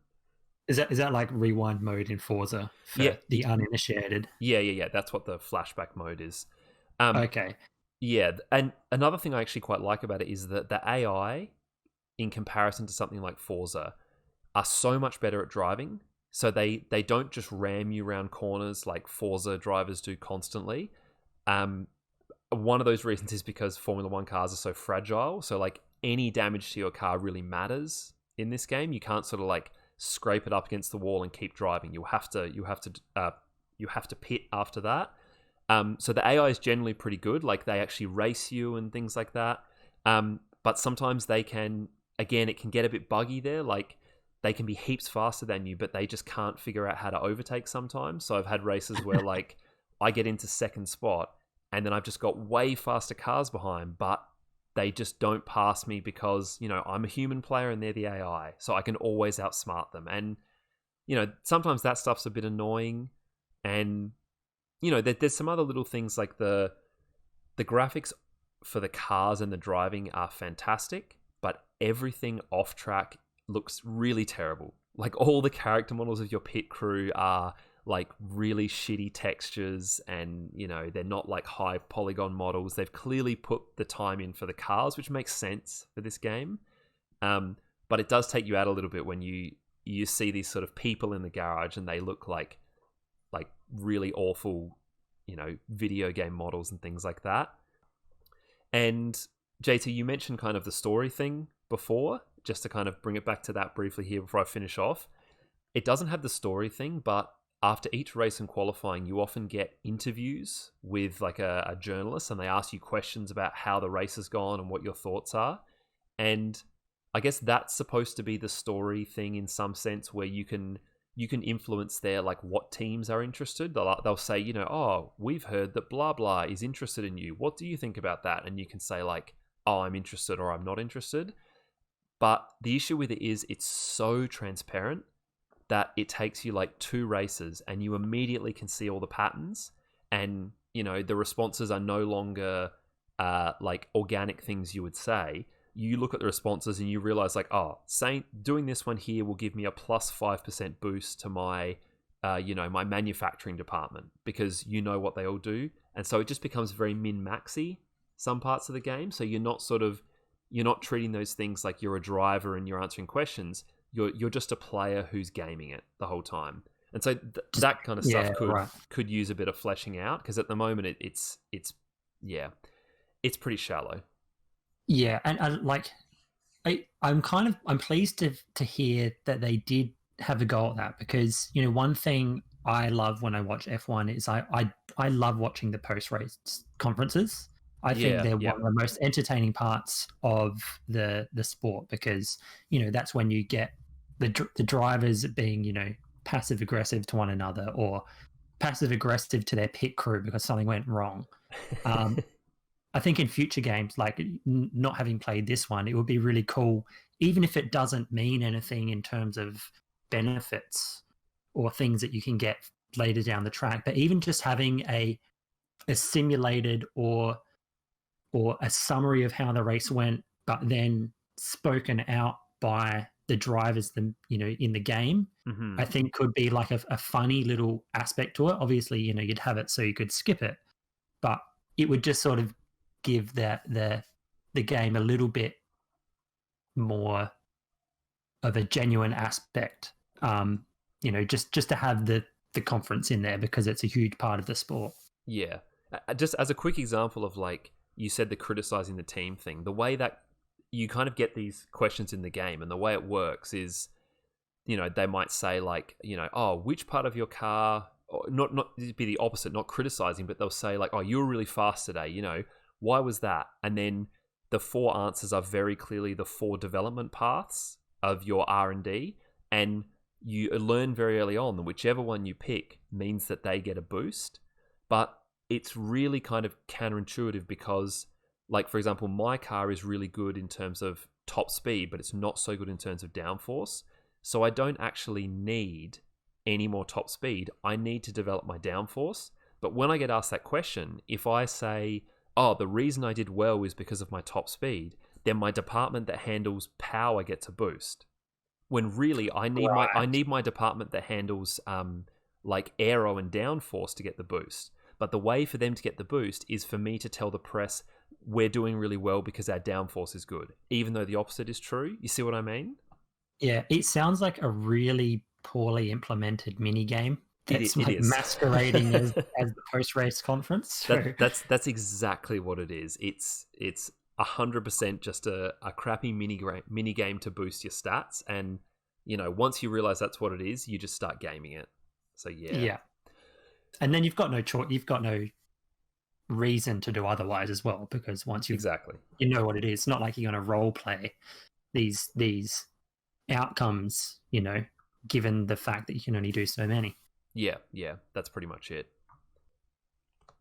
Speaker 3: Is that like rewind mode in Forza for the uninitiated?
Speaker 2: Yeah. That's what the flashback mode is.
Speaker 3: Okay.
Speaker 2: Yeah, and another thing I actually quite like about it is that the AI, in comparison to something like Forza, are so much better at driving. So they don't just ram you around corners like Forza drivers do constantly. One of those reasons is because Formula One cars are so fragile. So like any damage to your car really matters in this game. You can't sort of like scrape it up against the wall and keep driving. You have to pit after that. So the AI is generally pretty good. Like they actually race you and things like that. But sometimes it can get a bit buggy there. Like they can be heaps faster than you, but they just can't figure out how to overtake sometimes. So I've had races where like I get into second spot and then I've just got way faster cars behind, but they just don't pass me because, you know, I'm a human player and they're the AI. So I can always outsmart them. And, you know, sometimes that stuff's a bit annoying. And, you know, there's some other little things like the graphics for the cars and the driving are fantastic, but everything off track looks really terrible. Like all the character models of your pit crew are like really shitty textures, and, you know, they're not like high polygon models. They've clearly put the time in for the cars, which makes sense for this game. But it does take you out a little bit when you see these sort of people in the garage and they look like really awful, you know, video game models and things like that. And JT, you mentioned kind of the story thing before, just to kind of bring it back to that briefly here before I finish off. It doesn't have the story thing, but after each race and qualifying, you often get interviews with like a journalist, and they ask you questions about how the race has gone and what your thoughts are. And I guess that's supposed to be the story thing in some sense, where you can you can influence their like what teams are interested. They'll say, you know, oh, we've heard that blah blah is interested in you. What do you think about that? And you can say like, oh, I'm interested or I'm not interested. But the issue with it is it's so transparent that it takes you like 2 races and you immediately can see all the patterns, and you know the responses are no longer like organic things you would say. You look at the responses and you realize like, oh, doing this one here will give me a plus 5% boost to my my manufacturing department, because you know what they all do. And so it just becomes very min-maxy some parts of the game. So you're not treating those things like you're a driver and you're answering questions. You're just a player who's gaming it the whole time. And so that kind of stuff could use a bit of fleshing out, because at the moment it's pretty shallow.
Speaker 3: Yeah, and I'm pleased to hear that they did have a go at that, because you know one thing I love when I watch F1 is I love watching the post race conferences. I think they're one of the most entertaining parts of the sport, because you know that's when you get the drivers being, you know, passive aggressive to one another, or passive aggressive to their pit crew because something went wrong. I think in future games, like not having played this one, it would be really cool, even if it doesn't mean anything in terms of benefits or things that you can get later down the track, but even just having a simulated or a summary of how the race went, but then spoken out by the drivers, you know, in the game, I think could be like a funny little aspect to it. Obviously, you know, you'd have it so you could skip it, but it would just sort of give the game a little bit more of a genuine aspect. You know, just to have the conference in there, because it's a huge part of the sport.
Speaker 2: Yeah. Just as a quick example of, like, you said the criticizing the team thing, the way that you kind of get these questions in the game, and the way it works is, you know, they might say like, you know, oh, which part of your car, or not it'd be the opposite, not criticizing, but they'll say like, oh, you were really fast today, you know, why was that? And then the 4 answers are very clearly the 4 development paths of your R&D, and you learn very early on that whichever one you pick means that they get a boost. But it's really kind of counterintuitive, because, like, for example, my car is really good in terms of top speed, but it's not so good in terms of downforce. So I don't actually need any more top speed. I need to develop my downforce. But when I get asked that question, if I say, oh, the reason I did well is because of my top speed, then my department that handles power gets a boost. When really I need my department that handles like aero and downforce to get the boost. But the way for them to get the boost is for me to tell the press we're doing really well because our downforce is good, even though the opposite is true. You see what I mean?
Speaker 3: Yeah, it sounds like a really poorly implemented mini game that's
Speaker 2: it is
Speaker 3: masquerading as the post-race conference. So.
Speaker 2: That's exactly what it is. It's 100% just a crappy mini game to boost your stats, and you know, once you realize that's what it is, you just start gaming it. So yeah.
Speaker 3: And then you've got no choice. You've got no reason to do otherwise as well, because once you know what it is, it's not like you're going to role play these outcomes, you know, given the fact that you can only do so many.
Speaker 2: Yeah, that's pretty much it.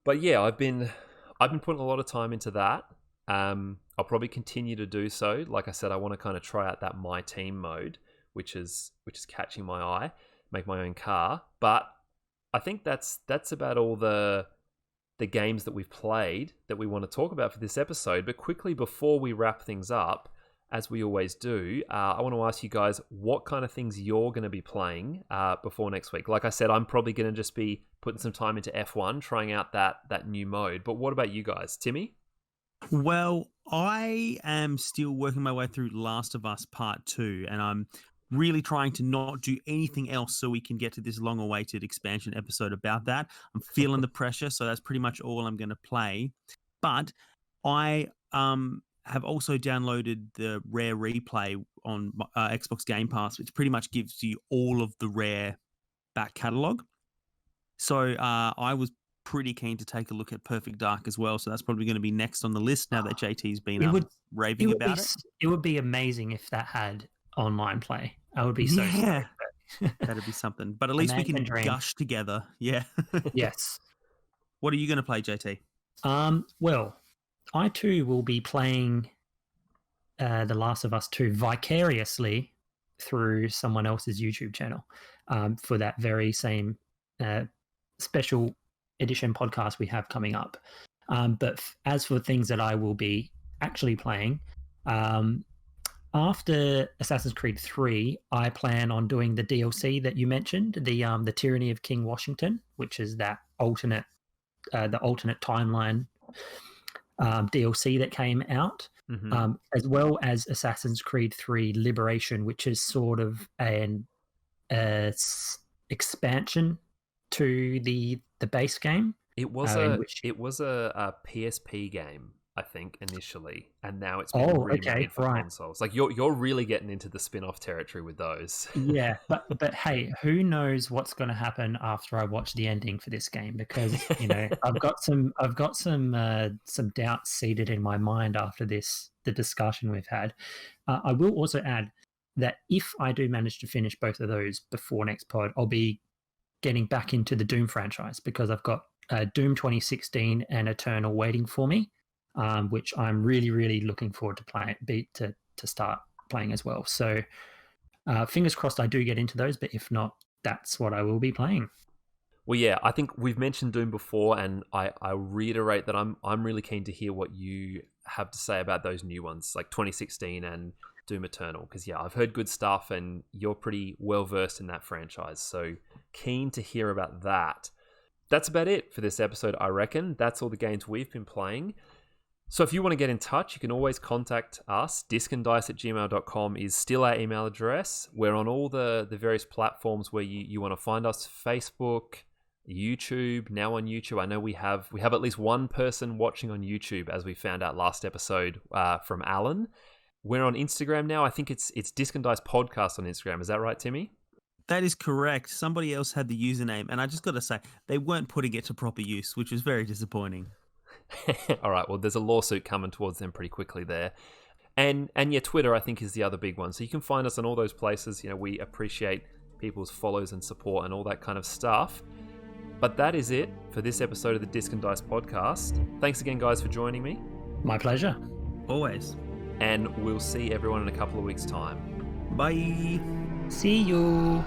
Speaker 2: But yeah, I've been putting a lot of time into that. I'll probably continue to do so. Like I said, I want to kind of try out that my team mode, which is catching my eye, make my own car. But I think that's about all the games that we've played that we want to talk about for this episode. But quickly, before we wrap things up, as we always do, I want to ask you guys what kind of things you're going to be playing before next week. Like I said, I'm probably going to just be putting some time into F1, trying out that new mode. But what about you guys? Timmy?
Speaker 1: Well, I am still working my way through Last of Us Part 2, and I'm really trying to not do anything else so we can get to this long-awaited expansion episode about that. I'm feeling the pressure, so that's pretty much all I'm going to play. But I have also downloaded the Rare Replay on Xbox Game Pass, which pretty much gives you all of the Rare back catalogue. So I was pretty keen to take a look at Perfect Dark as well, so that's probably going to be next on the list now that JT's been raving about it.
Speaker 3: It would be amazing if that had online play. I would be so excited.
Speaker 1: That'd be something. But at
Speaker 3: A
Speaker 1: least we
Speaker 3: man
Speaker 1: can
Speaker 3: can dream.
Speaker 1: gush together. Yeah.
Speaker 3: Yes.
Speaker 1: What are you going to play, JT?
Speaker 3: Well, I too will be playing The Last of Us 2 vicariously through someone else's YouTube channel for that very same special edition podcast we have coming up. But as for things that I will be actually playing, after Assassin's Creed 3, I plan on doing the DLC that you mentioned, the Tyranny of King Washington, which is that alternate timeline DLC that came out, as well as Assassin's Creed 3 Liberation, which is sort of an expansion to the base game.
Speaker 2: It was a PSP game, I think, initially, and now it's been remade for consoles. Like you're really getting into the spin-off territory with those.
Speaker 3: Yeah, but hey, who knows what's going to happen after I watch the ending for this game? Because I've got some doubts seated in my mind after the discussion we've had. I will also add that if I do manage to finish both of those before next pod, I'll be getting back into the Doom franchise because I've got Doom 2016 and Eternal waiting for me, which I'm really, really looking forward to start playing as well. So fingers crossed I do get into those, but if not, that's what I will be playing.
Speaker 2: Well, yeah, I think we've mentioned Doom before, and I reiterate that I'm really keen to hear what you have to say about those new ones, like 2016 and Doom Eternal, because yeah, I've heard good stuff, and you're pretty well versed in that franchise, so keen to hear about that. That's about it for this episode, I reckon. That's all the games we've been playing. So if you want to get in touch, you can always contact us. discanddice@gmail.com is still our email address. We're on all the various platforms where you want to find us: Facebook, YouTube. Now on YouTube, I know we have at least one person watching on YouTube, as we found out last episode from Alan. We're on Instagram now. I think it's Disc and Dice Podcast on Instagram. Is that right, Timmy?
Speaker 1: That is correct. Somebody else had the username, and I just got to say, they weren't putting it to proper use, which was very disappointing.
Speaker 2: All right, well, there's a lawsuit coming towards them pretty quickly there. And yeah, Twitter, I think, is the other big one. So you can find us on all those places. We appreciate people's follows and support and all that kind of stuff. But that is it for this episode of the Disc and Dice Podcast. Thanks again, guys, for joining me.
Speaker 3: My pleasure.
Speaker 1: Always.
Speaker 2: And we'll see everyone in a couple of weeks' time.
Speaker 1: Bye.
Speaker 3: See you.